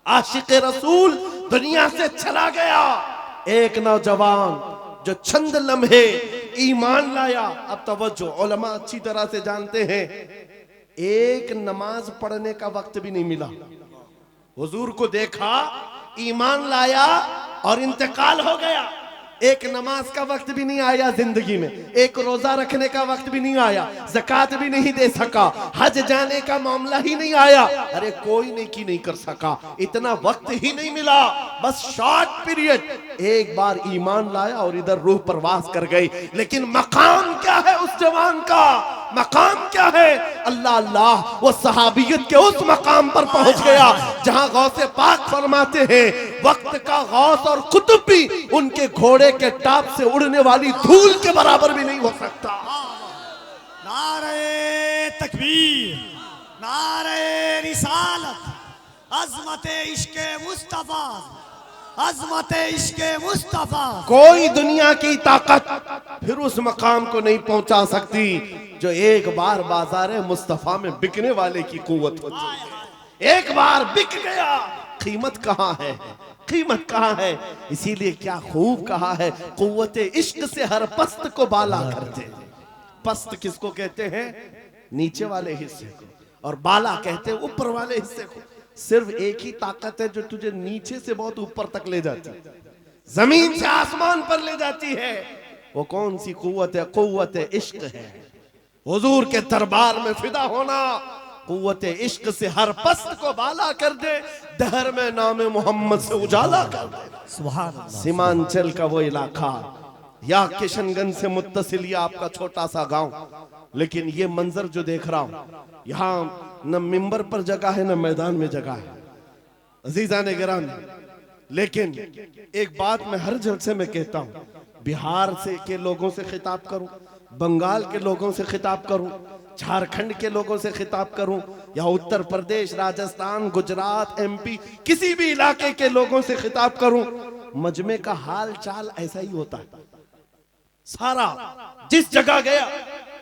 आशिक रसूल दुनिया से चला गया। एक नौजवान जो चंद लम्हे ईमान लाया। अब तवज्जो, उलमा अच्छी तरह से जानते हैं, एक नमाज पढ़ने का वक्त भी नहीं मिला। हुजूर को देखा, ईमान लाया और इंतकाल हो गया। एक नमाज का वक्त भी नहीं आया जिंदगी में, एक रोजा रखने का वक्त भी नहीं आया, ज़कात भी नहीं दे सका, हज जाने का मामला ही नहीं आया। अरे कोई नेकी नहीं कर सका, इतना वक्त ही नहीं मिला, बस शॉर्ट पीरियड। एक बार ईमान लाया और इधर रूह परवास कर गई। लेकिन मकाम क्या है उस जवान का, मकाम क्या है? अल्लाह अल्लाह, वो सहाबियत के उस मकाम पर पहुंच गया जहां गौसे पाक फरमाते हैं वक्त का गौस और कुतुब भी उनके घोड़े के टाप से उड़ने वाली धूल के बराबर भी नहीं हो सकता। नारे तकबीर, नारे रिसालत, अज़मते इश्क़े मुस्तफा, अज़मते इश्क़े मुस्तफा। कोई दुनिया की ताकत फिर उस मकाम को नहीं पहुंचा सकती जो एक बार बाजार मुस्तफा में बिकने वाले की कुव्वत होती है। एक बार बिक गया, कीमत कहां है, कीमत कहां है? इसीलिए क्या खूब कहा है, कुव्वत इश्क से हर पस्त को बाला कर दे। पस्त किसको कहते हैं? नीचे वाले हिस्से को, और बाला कहते हैं ऊपर वाले हिस्से को। सिर्फ एक ही ताकत है जो तुझे नीचे से बहुत ऊपर तक ले जाती है, जमीन से आसमान पर ले जाती है। वो कौन सी कुव्वत है? कुव्वत इश्क है। हुजूर के दरबार में फिदा होना कुव्वत इश्क से हर पस्त को बाला कर दे, दहर में नाम मोहम्मद से उजाला कर दे। सुभान अल्लाह। सीमांचल का वो इलाका या किशनगंज से मुत्तसिल या आपका छोटा सा गांव, लेकिन ये मंजर जो देख रहा हूं, यहाँ न मिंबर पर जगह है न मैदान में जगह है। अजीजा ने गिरामी, लेकिन एक बात मैं हर जलसे में कहता हूं, बिहार से के लोगों से खिताब करूं, बंगाल के लोगों से खिताब करूं, झारखंड के लोगों से खिताब करूं, या उत्तर प्रदेश, राजस्थान, गुजरात, एमपी, किसी भी इलाके के लोगों से खिताब करूं, मजमे का हाल चाल ऐसा ही होता है। सारा जिस जगह गया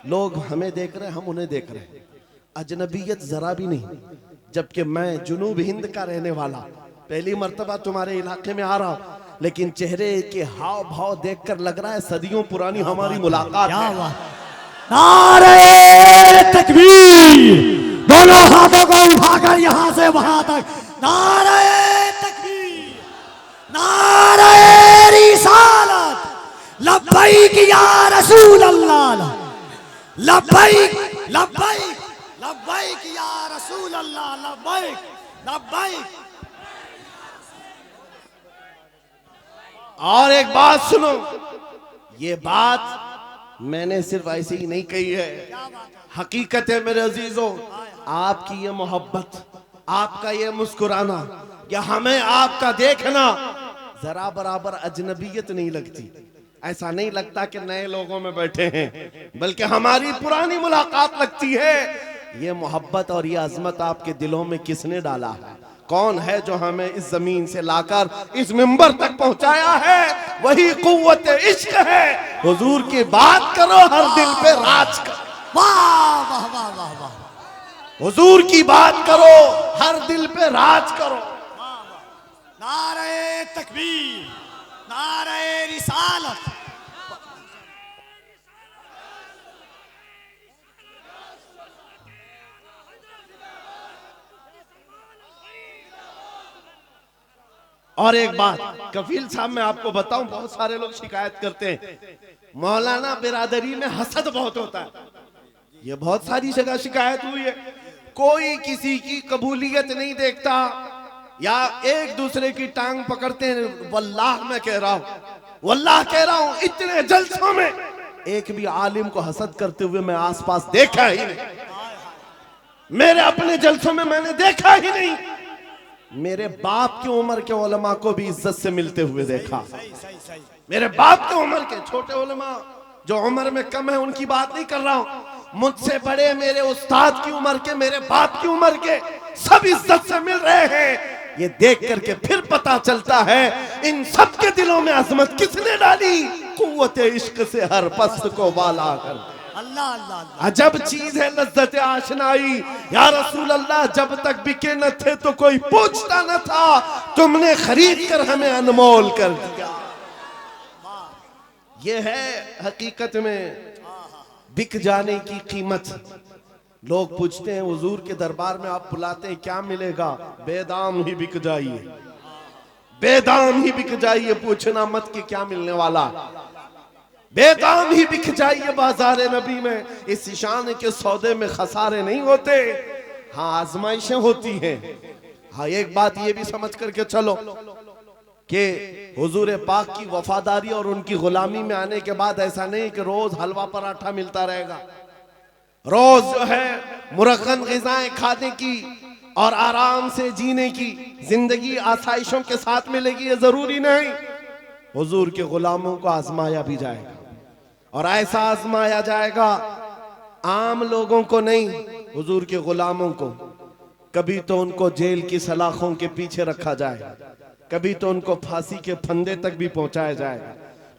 लोग हमें देख रहे हैं, हम उन्हें देख रहे हैं, अजनबियत जरा भी नहीं। जबकि मैं जुनूब हिंद का रहने वाला, पहली मर्तबा तुम्हारे इलाके में आ रहा हूं, लेकिन चेहरे के हाव भाव देखकर लग रहा है सदियों पुरानी हमारी मुलाकात है। नारे तकबीर, दोनों हाथों को उठाकर यहां से वहां तक नारे तकबीर, नारे रिसालत, लब्बैक या रसूल अल्लाह, लब्बैक लब्बैक लब्बैक या रसूल अल्लाह, लब्बैक लब्बैक। और एक बात सुनो, ये बात मैंने सिर्फ ऐसे ही नहीं कही है, हकीकत है मेरे अजीजों। आपकी ये मोहब्बत, आपका ये मुस्कुराना, या हमें आपका देखना जरा बराबर अजनबियत नहीं लगती। ऐसा नहीं लगता कि नए लोगों में बैठे हैं, बल्कि हमारी पुरानी मुलाकात लगती है। ये मोहब्बत और ये अजमत आपके दिलों में किसने डाला है? कौन है जो हमें इस जमीन से लाकर इस मिंबर तक पहुंचाया है? वही कुव्वत इश्क है। हुजूर की बात करो, हर दिल पे राज करो। वाह वाह वाह वाह वाह। हुजूर की बात करो, हर दिल पे राज करो। नारे तकबीर, नारे रिसालत। और एक बात कफील साहब, मैं आपको बताऊं, बहुत सारे लोग शिकायत करते हैं मौलाना बिरादरी में हसद बहुत होता है। ये बहुत सारी जगह शिकायत हुई है, कोई किसी की कबूलियत नहीं देखता, या एक दूसरे की टांग पकड़ते हैं। वल्लाह मैं कह रहा हूं, वल्लाह कह रहा हूं, इतने जलसों में एक भी आलिम को हसद करते हुए मैं आसपास देखा ही नहीं। मेरे अपने जलसों में मैंने देखा ही नहीं। मेरे बाप की उम्र के उलमा को भी इज्जत से मिलते हुए देखा। मेरे बाप की उम्र के छोटे उलमा जो उम्र में कम है उनकी बात नहीं कर रहा हूं, मुझसे बड़े मेरे उस्ताद की उम्र के, मेरे बाप की उम्र के, सब इज्जत से मिल रहे हैं। ये देख करके फिर पता चलता है इन सब के दिलों में अजमत किसने डाली? कुव्वत इश्क से हर पस्त को बाला कर। अल्लाह अल्लाह अल्लाह। अजब चीज है लज्जत आशनाई। या रसूल अल्लाह, जब तक बिके न थे तो कोई पूछता न था, तुमने खरीद कर हमें अनमोल कर दिया। ये है हकीकत में बिक जाने की कीमत। लोग पूछते हैं हुजूर के दरबार में आप बुलाते हैं क्या मिलेगा? बेदाम ही बिक जाइए, बेदाम ही बिक जाइए, पूछना मत कि क्या मिलने वाला। बेदाम ही बिक जाइए बाजार नबी में, इस शान के सौदे में खसारे नहीं होते। हाँ आजमाइशें होती हैं। हाँ एक बात ये भी समझ करके चलो कि हुजूर पाक की वफादारी और उनकी गुलामी में आने के बाद ऐसा नहीं कि रोज हलवा पराठा मिलता रहेगा, रोज जो है मुरक्कन ग़िज़ाएं खाने की और आराम से जीने की जिंदगी आसाइशों के साथ मिलेगी, ये जरूरी नहीं। हुजूर के गुलामों को आजमाया भी जाएगा और ऐसा आजमाया जाएगा, आम लोगों को नहीं, हुजूर के गुलामों को। कभी तो उनको जेल की सलाखों के पीछे रखा जाएगा, कभी तो उनको फांसी के फंदे तक भी पहुंचाया जाएगा।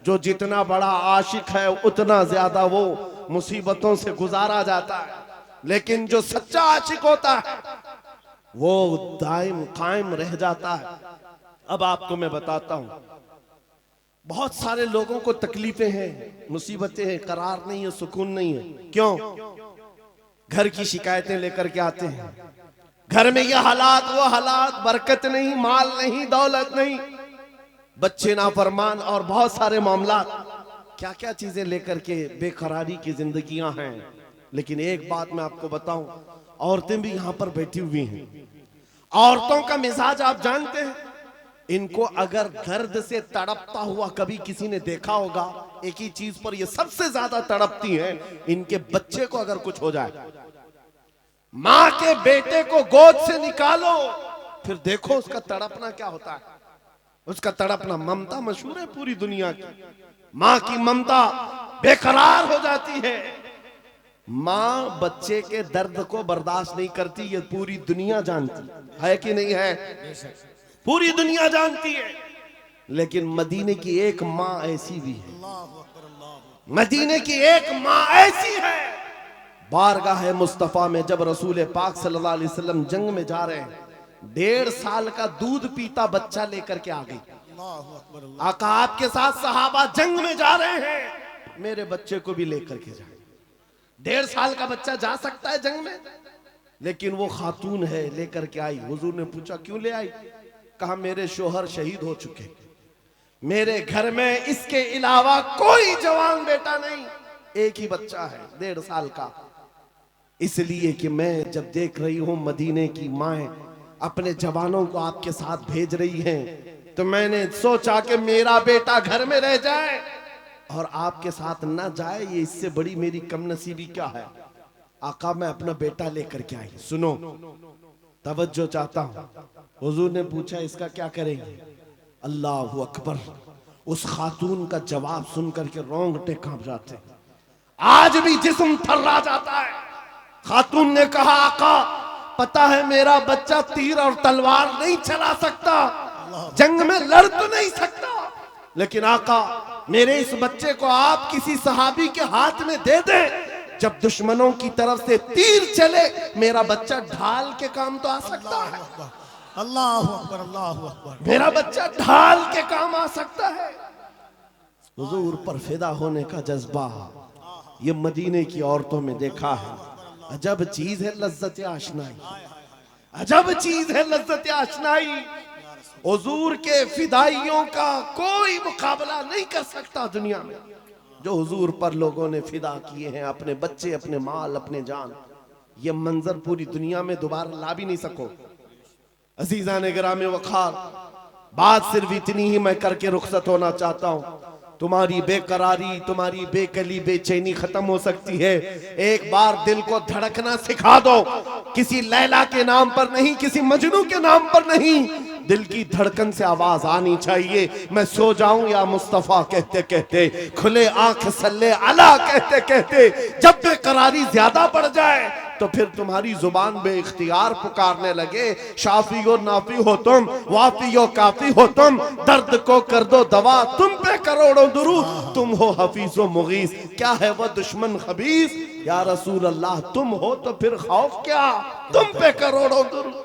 जो जितना बड़ा आशिक है उतना ज्यादा वो मुसीबतों से गुजारा जाता है, लेकिन जो सच्चा आशिक होता है वो दायम कायम रह जाता है। अब आपको मैं बताता हूं, बहुत सारे लोगों को तकलीफें हैं, मुसीबतें हैं, करार नहीं है, सुकून नहीं है। क्यों? घर की शिकायतें लेकर के आते हैं, घर में ये हालात वो हालात, बरकत नहीं, माल नहीं, दौलत नहीं, बच्चे नाफरमान और बहुत सारे मामला, क्या क्या चीजें लेकर के बेकरारी की जिंदगियां हैं। लेकिन एक बात मैं आपको बताऊं, औरतें भी यहां पर बैठी हुई हैं। औरतों का मिजाज आप जानते हैं, इनको अगर गर्द से तड़पता हुआ कभी किसी ने देखा होगा, एक ही चीज पर ये सबसे ज्यादा तड़पती हैं, इनके बच्चे को अगर कुछ हो जाए। माँ के बेटे को गोद से निकालो, फिर देखो उसका तड़पना क्या होता है। उसका तड़पना, ममता मशहूर है पूरी दुनिया की, माँ की ममता बेकरार हो जाती है। माँ बच्चे के दर्द को बर्दाश्त नहीं करती, ये पूरी दुनिया जानती है कि नहीं है? पूरी दुनिया जानती है। लेकिन मदीने की एक माँ ऐसी भी है, मदीने की एक माँ ऐसी है, बारगाह मुस्तफा में जब रसूल पाक सल्लल्लाहु अलैहि वसल्लम जंग में जा रहे हैं, 1.5 साल का दूध पीता बच्चा लेकर के आ गई। आका आपके साथ सहाबा जंग में जा रहे हैं, मेरे बच्चे को भी लेकर के जाए। 1.5 साल का बच्चा जा सकता है जंग में? लेकिन वो खातून है, लेकर के आई। हुजूर ने पूछा क्यों ले आई? कहा मेरे शोहर शहीद हो चुके, मेरे घर में इसके अलावा कोई जवान बेटा नहीं, एक ही बच्चा है 1.5 साल का। इसलिए कि मैं जब देख रही हूं मदीने की माएं अपने जवानों को आपके साथ भेज रही हैं, तो मैंने सोचा कि मेरा बेटा घर में रह जाए और आपके साथ ना जाए, ये इससे बड़ी मेरी कमनसीबी क्या है। आका मैं अपना बेटा लेकर के आई। सुनो, तवज्जो चाहता हूं। हुजूर ने पूछा इसका क्या करेंगे? अल्लाह अकबर। उस खातून का जवाब सुनकर के रोंगटे कांप जाते, आज भी जिस्म थर्रा जाता है। खातून ने कहा आका पता है मेरा बच्चा तीर और तलवार नहीं चला सकता, जंग में लड़ तो नहीं सकता, लेकिन आका मेरे इस बच्चे को आप किसी सहाबी के हाथ में दे दे, जब दुश्मनों की तरफ से तीर चले मेरा बच्चा ढाल के काम तो आ सकता है। अल्लाह अकबर, अल्लाह अकबर। मेरा बच्चा ढाल के काम आ सकता है। हुजूर पर फिदा होने का जज्बा ये मदीने की औरतों में देखा है। अजब चीज है लज्जत आशनाई, अजब चीज है लज्जत आशनाई। हुजूर के फिदाइयों का कोई मुकाबला नहीं कर सकता दुनिया में। जो हुजूर पर लोगों ने फिदा किए हैं, अपने बच्चे, अपने माल, अपने जान, ये मंजर पूरी दुनिया में दोबारा ला भी नहीं सको। अजीजा ने गिरामे वखार, बात सिर्फ इतनी ही मैं करके रुखसत होना चाहता हूँ। तुम्हारी बेकरारी, तुम्हारी बेकली, बेचैनी खत्म हो सकती है। एक बार दिल को धड़कना सिखा दो, किसी लैला के नाम पर नहीं, किसी मजनू के नाम पर नहीं, दिल की धड़कन से आवाज आनी चाहिए। मैं सो जाऊं या मुस्तफा कहते कहते, खुले आंख सल्ले अला कहते कहते, जब बेकरारी ज्यादा बढ़ जाए तो फिर तुम्हारी जुबान बेइख्तियार पुकारने लगे, शाफी और नाफी हो तुम, वाफी और काफी हो तुम, दर्द को कर दो दवा, तुम पे करोड़ों दुरूद, तुम हो हफीज व मुगीस, क्या है वह दुश्मन खबीस, या रसूल अल्लाह तुम हो तो फिर खौफ क्या, तुम पे करोड़ों दुरूद।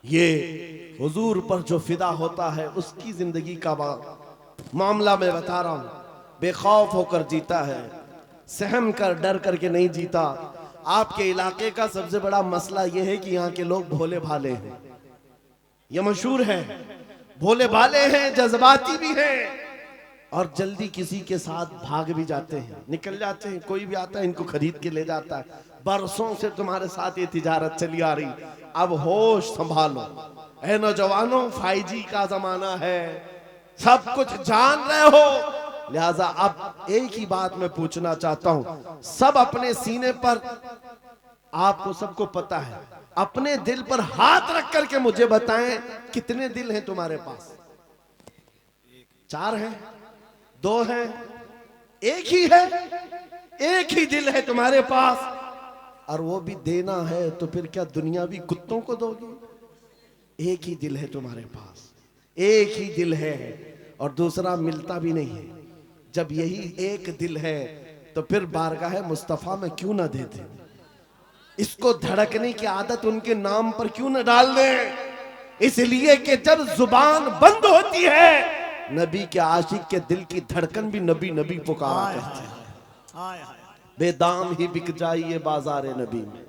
ये हुजूर पर जो फिदा होता है उसकी जिंदगी का मामला मैं बता रहा हूं। बेखौफ होकर जीता है, सहम कर डर करके नहीं जीता। आपके इलाके का सबसे बड़ा मसला यह है कि यहाँ के लोग भोले भाले हैं, यह मशहूर है। भोले भाले हैं, जज्बाती भी हैं और जल्दी किसी के साथ भाग भी जाते हैं, निकल जाते हैं। कोई भी आता है इनको खरीद के ले जाता है। बरसों से तुम्हारे साथ ये तिजारत चली आ रही, अब होश संभालो। ऐ नौजवानों, 5G का जमाना है, सब कुछ जान रहे हो, लिहाजा अब एक ही बात मैं पूछना चाहता हूं, सब अपने सीने पर, आपको सबको पता है, अपने दिल पर हाथ रख करके मुझे बताएं कितने दिल हैं तुम्हारे पास? 4 हैं, 2 हैं, एक ही है? एक ही दिल है तुम्हारे पास, और वो भी देना है तो फिर क्या दुनियावी कुत्तों को दोगे? एक ही दिल है तुम्हारे पास, एक ही दिल है और दूसरा मिलता भी नहीं है। जब यही एक दिल है तो फिर बारगाह मुस्तफा में क्यों ना देते? इसको धड़कने की आदत उनके नाम पर क्यों न डाल दें? इसलिए कि जब जुबान बंद होती है, नबी के आशिक के दिल की धड़कन भी नबी नबी पुकारा करती है। बेदाम ही बिक जाइए बाजारे नबी में,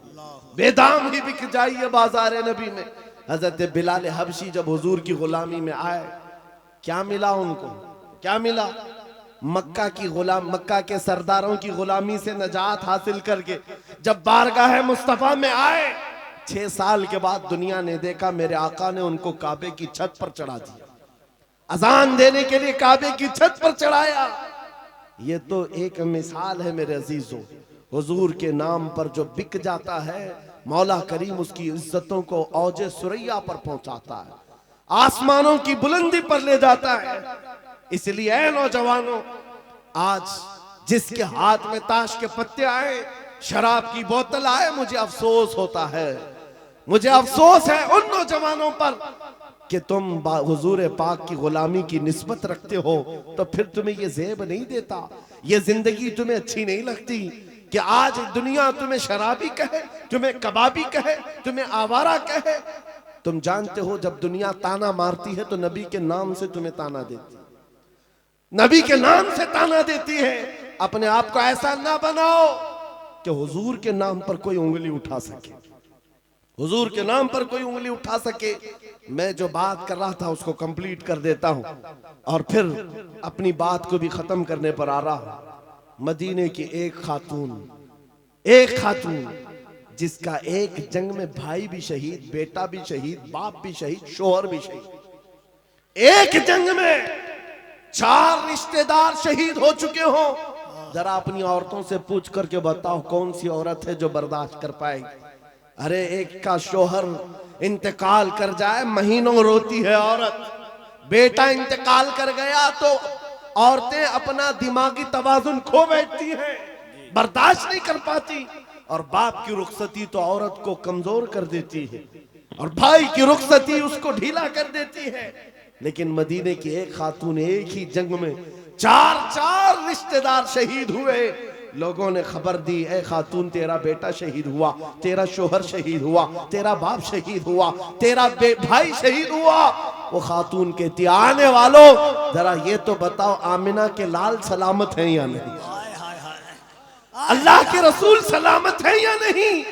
बेदाम ही बिक जाइए बाजारे नबी में। हजरत बिलाल हबशी जब हुजूर की गुलामी में आए, क्या मिला उनको? क्या मिला? मक्का के सरदारों की गुलामी से नजात हासिल करके जब बारगाह मुस्तफा में आए, 6 साल के बाद दुनिया ने देखा मेरे आका ने उनको काबे की छत पर चढ़ा दिया, अजान देने के लिए काबे की छत पर चढ़ाया। ये तो एक मिसाल है मेरे अजीजों, हुजूर के नाम पर जो बिक जाता है, मौला करीम उसकी इज्जतों को औजे सुरैया पर पहुंचाता है, आसमानों की बुलंदी पर ले जाता है। इसलिए ऐ नौजवानों, आज जिसके हाथ में ताश के पत्ते आए, शराब की बोतल आए, मुझे अफसोस होता है, मुझे अफसोस है उन नौजवानों पर कि तुम हुजूर पाक की गुलामी की निस्बत रखते हो, तो फिर तुम्हें ये ज़ेब नहीं देता, ये जिंदगी तुम्हें अच्छी नहीं लगती कि आज दुनिया तुम्हें शराबी कहे, तुम्हें कबाबी कहे, तुम्हें आवारा कहे। तुम जानते हो जब दुनिया ताना मारती है तो नबी के नाम से तुम्हें ताना देती है, नबी के नाम से ताना देती है। अपने आप को ऐसा ना बनाओ कि हुजूर के नाम पर कोई उंगली उठा सके, हुजूर के नाम पर कोई उंगली उठा सके। मैं जो बात कर रहा था उसको कंप्लीट कर देता हूं और फिर अपनी बात को भी खत्म करने पर आ रहा हूं। मदीने की एक खातून जिसका एक जंग में भाई भी शहीद, बेटा भी शहीद, बाप भी शहीद, शोहर भी शहीद, एक जंग में 4 रिश्तेदार शहीद हो चुके हो। जरा अपनी औरतों से पूछ करके बताओ कौन सी औरत है जो बर्दाश्त कर पाएगी? अरे एक का शोहर इंतकाल कर जाए, महीनों रोती है औरत। बेटा इंतकाल कर गया तो औरतें अपना दिमागी तवाजुन खो बैठती हैं, बर्दाश्त नहीं कर पाती। और बाप की रुखसती तो औरत को कमजोर कर देती है और भाई की रुखसती उसको ढीला कर देती है। लेकिन मदीने की एक खातून एक ही जंग में 4 रिश्तेदार शहीद हुए। लोगों ने खबर दी, ए खातून तेरा बेटा शहीद हुआ, तेरा शोहर शहीद हुआ, तेरा बाप शहीद हुआ, तेरा भाई शहीद हुआ। वो खातून कहती, आने वालों जरा ये तो बताओ आमिना के लाल सलामत हैं या नहीं? अल्लाह के रसूल सलामत है या नहीं?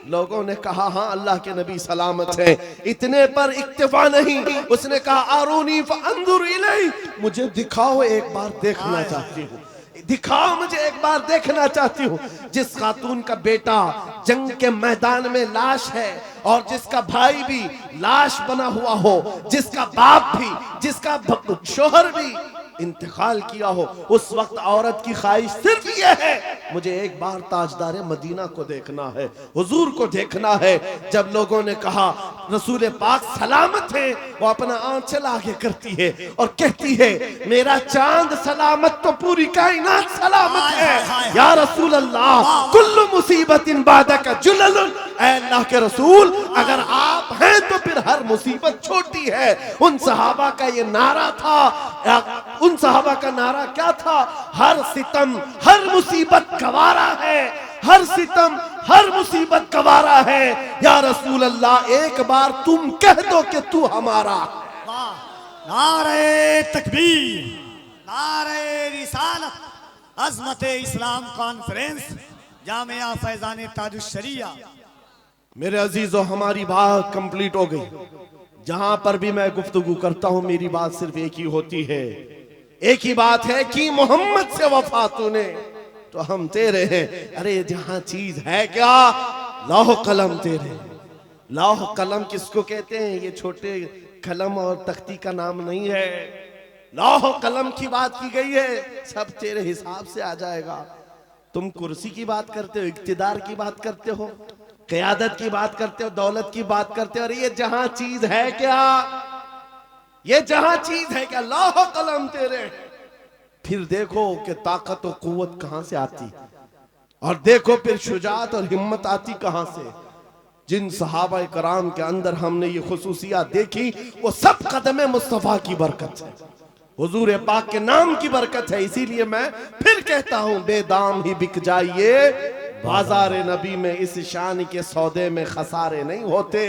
लोगों ने कहा हाँ अल्लाह के नबी सलामत है। इतने पर इक्तिफा नहीं, उसने कहा आरूनी फअंजुर इलैहि, मुझे दिखाओ, एक बार देखना चाहती हूँ, दिखाओ मुझे, एक बार देखना चाहती हूँ। जिस खातून का बेटा जंग के मैदान में लाश है और जिसका भाई भी लाश बना हुआ हो, जिसका बाप भी, जिसका शोहर भी इंतकाल किया हो, उस वक्त औरत की ख्वाहिश सिर्फ ये है, मुझे एक बार ताजदार मदीना को देखना है, हुजूर को देखना है। जब लोगों ने कहा रसूल पाक सलामत है, वो अपना आंचल आगे करती है और कहती है मेरा चांद सलामत तो पूरी कायनात सलामत है। या रसूल अल्लाह कुल्लु मुसीबतिन बादका जुललुन, ऐ अल्लाह के रसूल अगर आप हैं तो फिर हर मुसीबत छोटी है। उन सहाबा का ये नारा था, उन सहाबा का नारा क्या था? हर सितम हर मुसीबत गवारा है, हर सितम हर मुसीबत गवारा है। या रसूल अल्लाह एक बार तुम कह दो कि तू हमारा। नारे तकबीर, नारे रिसालत, अज़मत इस्लाम कॉन्फ्रेंस, जामिया फैजान ताजुश शरिया। मेरे अजीजों, हमारी बात कंप्लीट हो गई। जहां पर भी मैं गुफ्तगू करता हूं मेरी बात सिर्फ एक ही होती है, एक ही बात है कि मोहम्मद से वफा तूने तो हम तेरे हैं। अरे जहां चीज है क्या, लौह कलम तेरे। लौह कलम किसको कहते हैं? ये छोटे कलम और तख्ती का नाम नहीं है, लौह कलम की बात की गई है। सब तेरे हिसाब से आ जाएगा। तुम कुर्सी की बात करते हो, इक्तिदार की बात करते हो, क़यादत की बात करते हो, दौलत की बात करते हो। और ये जहां चीज है क्या, ये जहां चीज है क्या, लौह कलम तेरे। फिर देखो कि ताकत और कुव्वत कहां से आती, और देखो फिर शुजाअत और हिम्मत आती कहां से। जिन सहाबा कराम के अंदर हमने ये खुसूसियात देखी वो सब कदम मुस्तफा की बरकत है, हुजूर पाक के नाम की बरकत है। इसीलिए मैं फिर कहता हूं बेदाम ही बिक जाइए बाजार नबी में, इस शान के सौदे में खसारे नहीं होते।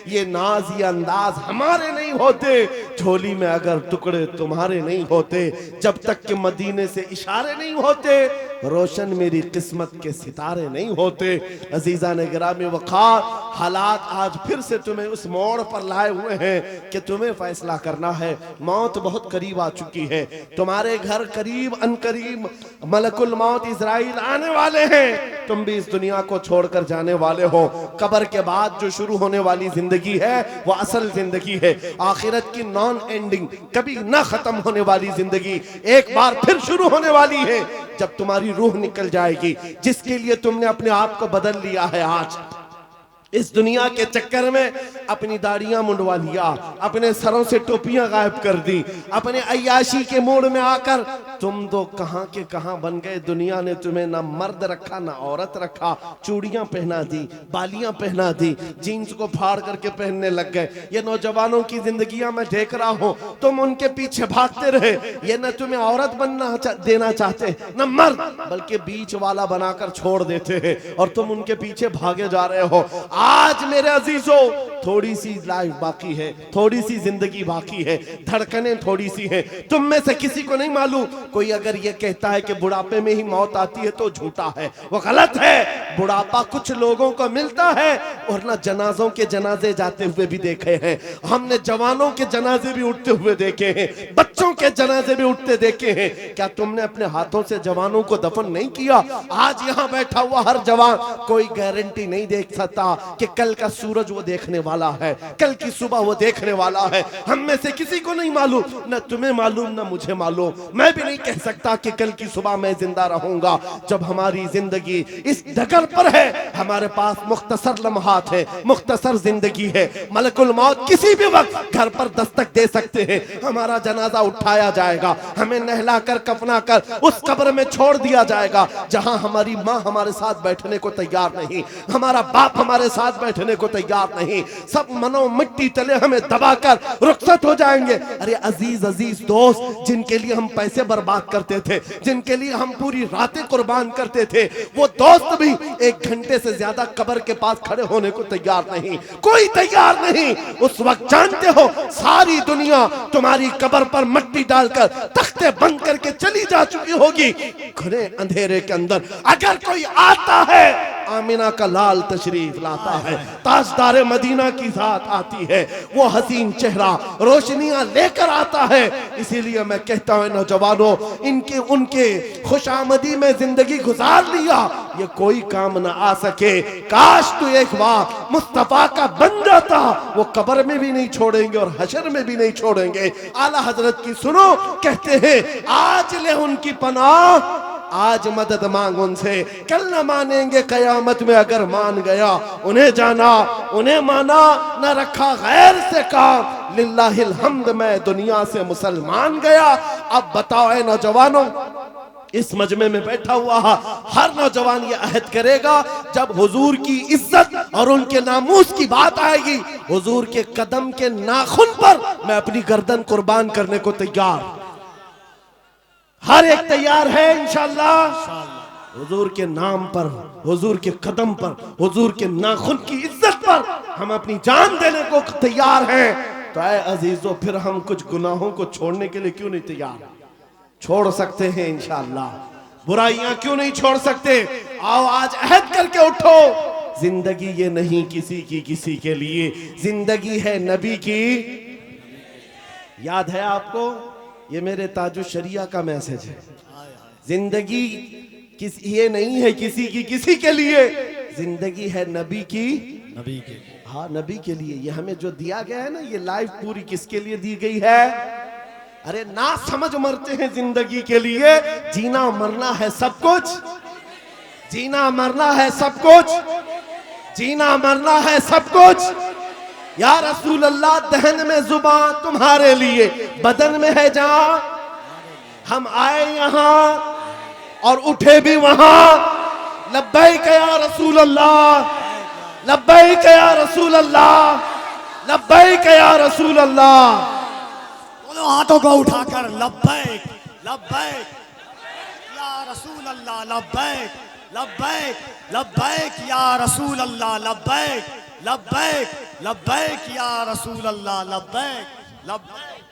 ये नाज ये अंदाज हमारे नहीं होते, झोली में अगर टुकड़े तुम्हारे नहीं होते, जब तक कि मदीने से इशारे नहीं होते, रोशन मेरी किस्मत के सितारे नहीं होते। अजीजा ने गिरामी वक़ार, हालात आज फिर से तुम्हें उस मोड़ पर लाए हुए हैं कि तुम्हें फैसला करना है। मौत बहुत करीब आ चुकी है, तुम्हारे घर करीब अनकरीब मलकुल मौत इजराइल आने वाले हैं। तुम भी इस दुनिया को छोड़कर जाने वाले हो। कब्र के बाद जो शुरू होने वाली जिंदगी है वो असल जिंदगी है, आखिरत की नॉन एंडिंग, कभी ना खत्म होने वाली जिंदगी एक बार फिर शुरू होने वाली है, जब तुम्हारी रूह निकल जाएगी। जिसके लिए तुमने अपने आप को बदल लिया है, आज इस दुनिया के चक्कर में अपनी दाढ़ियां मुंडवा लिया, अपने सरों से टोपियां गायब कर दी, अपने अय्याशी के मूड में आकर तुम तो कहां के कहां बन गए। दुनिया ने तुम्हें ना मर्द रखा ना औरत रखा, चूड़ियां पहना दी, बालियां पहना दी, जीन्स को फाड़ करके पहनने लग गए। ये नौजवानों की जिंदगियां मैं देख रहा हूं, तुम उनके पीछे भागते रहे। ये न तुम्हें औरत बनना देना चाहते न मर्द, बल्कि बीच वाला बनाकर छोड़ देते हैं और तुम उनके पीछे भागे जा रहे हो। आज मेरे अजीजों थोड़ी सी लाइफ बाकी है, थोड़ी सी जिंदगी बाकी है, धड़कनें थोड़ी सी हैं। तुम में से किसी को नहीं मालूम, कोई अगर ये कहता है कि बुढ़ापे में ही मौत आती है तो झूठा है, वो गलत है। बुढ़ापा कुछ लोगों को मिलता है, और ना जनाजों के जनाजे जाते हुए भी देखे हैं हमने, जवानों के जनाजे भी उठते हुए देखे हैं, बच्चों के जनाजे भी उठते देखे हैं। क्या तुमने अपने हाथों से जवानों को दफन नहीं किया? आज यहाँ बैठा हुआ हर जवान कोई गारंटी नहीं देख सकता कि कल का सूरज वो देखने वाला है, कल की सुबह वो देखने वाला है। हम में से किसी को नहीं मालूम, न तुम्हें मालूम न मुझे मालूम। मैं भी नहीं कह सकता कि कल की सुबह मैं जिंदा रहूंगा। जब हमारी जिंदगी इस डगर पर है, हमारे पास मुख्तसर लम्हात है, मुख्तसर जिंदगी है। मलकुल मौत किसी भी वक्त घर पर दस्तक दे सकते हैं, हमारा जनाजा उठाया जाएगा, हमें नहला कर कफना कर उस कब्र में छोड़ दिया जाएगा जहां हमारी माँ हमारे साथ बैठने को तैयार नहीं, हमारा बाप हमारे साथ बैठने को तैयार नहीं। सब मनो मिट्टी तले हमें दबाकर रुखसत हो जाएंगे। अरे अजीज अजीज दोस्त, जिनके लिए हम पैसे बर्बाद करते थे, जिनके लिए हम पूरी रातें कुर्बान करते थे, वो दोस्त भी 1 घंटे से ज्यादा कब्र के पास खड़े होने को तैयार नहीं, कोई तैयार नहीं। उस वक्त जानते हो सारी दुनिया तुम्हारी कब्र पर मिट्टी डालकर तख्ते बंद करके चली जा चुकी होगी घने अंधेरे के अंदर। अगर कोई आता है, आमिना का लाल तशरीफ लाता है, ताजदार मदीना की जात आती है, वो हसीन चेहरा रोशनियां लेकर आता है। इसीलिए मैं कहता हूं नौजवानों, इनके उनके खुशामदी में जिंदगी गुजार लिया, ये कोई काम ना आ सके। काश तू एक बार मुस्तफा का बन जाता, वो कब्र में भी नहीं छोड़ेंगे और हशर में भी नहीं छोड़ेंगे। आला हजरत की सुनो, कहते हैं आज ले उनकी पनाह, आज मदद मांग उनसे, कल न मानेंगे कयामत में अगर मान गया। उन्हें जाना उन्हें माना, न रखा गैर से काम, लिल्लाहिल हम्द मैं दुनिया से मुसलमान गया। अब बताओ ऐ नौजवानों, इस मजमे में बैठा हुआ हर नौजवान ये अहद करेगा, जब हुजूर की इज्जत और उनके नामूस की बात आएगी, हुजूर के कदम के नाखून पर मैं अपनी गर्दन कुर्बान करने को तैयार। हर एक तैयार है इंशाअल्लाह। हुजूर के नाम पर, हुजूर के कदम पर, हुजूर के नाखून की इज्जत पर हम अपनी जान देने को तैयार हैं। तो ऐ अजीजों, फिर हम कुछ गुनाहों को छोड़ने के लिए क्यों नहीं तैयार? छोड़ सकते हैं इंशाअल्लाह। बुराइयां क्यों नहीं छोड़ सकते? आओ आज अहद करके उठो जिंदगी ये नहीं किसी के लिए, जिंदगी है नबी की। याद है आपको? ये मेरे ताजु शरिया का मैसेज है। जिंदगी ये नहीं है किसी के लिए, जिंदगी है नबी की, नबी के हाँ नबी के लिए। ये हमें जो दिया गया है ना, ये लाइफ पूरी किसके लिए दी गई है? अरे ना समझ मरते हैं जिंदगी के लिए, जीना मरना है सब कुछ, जीना मरना है सब कुछ, जीना मरना है सब कुछ। या रसूल अल्लाह, दहन में जुबान तुम्हारे लिए, बदन में है जान। हम आए यहाँ और उठे भी वहां। लब्बैक या रसूल अल्लाह, लब्बैक या रसूल अल्लाह, लब्बैक या रसूल अल्लाह। दोनों हाथों को उठाकर लब्बैक लब्बैक या रसूल अल्लाह, लब्बैक लब्बैक लब्बैक या रसूल अल्लाह, लब्बैक लब्बैक लब्बैक या रसूल अल्लाह, लब्बैक लब्बैक।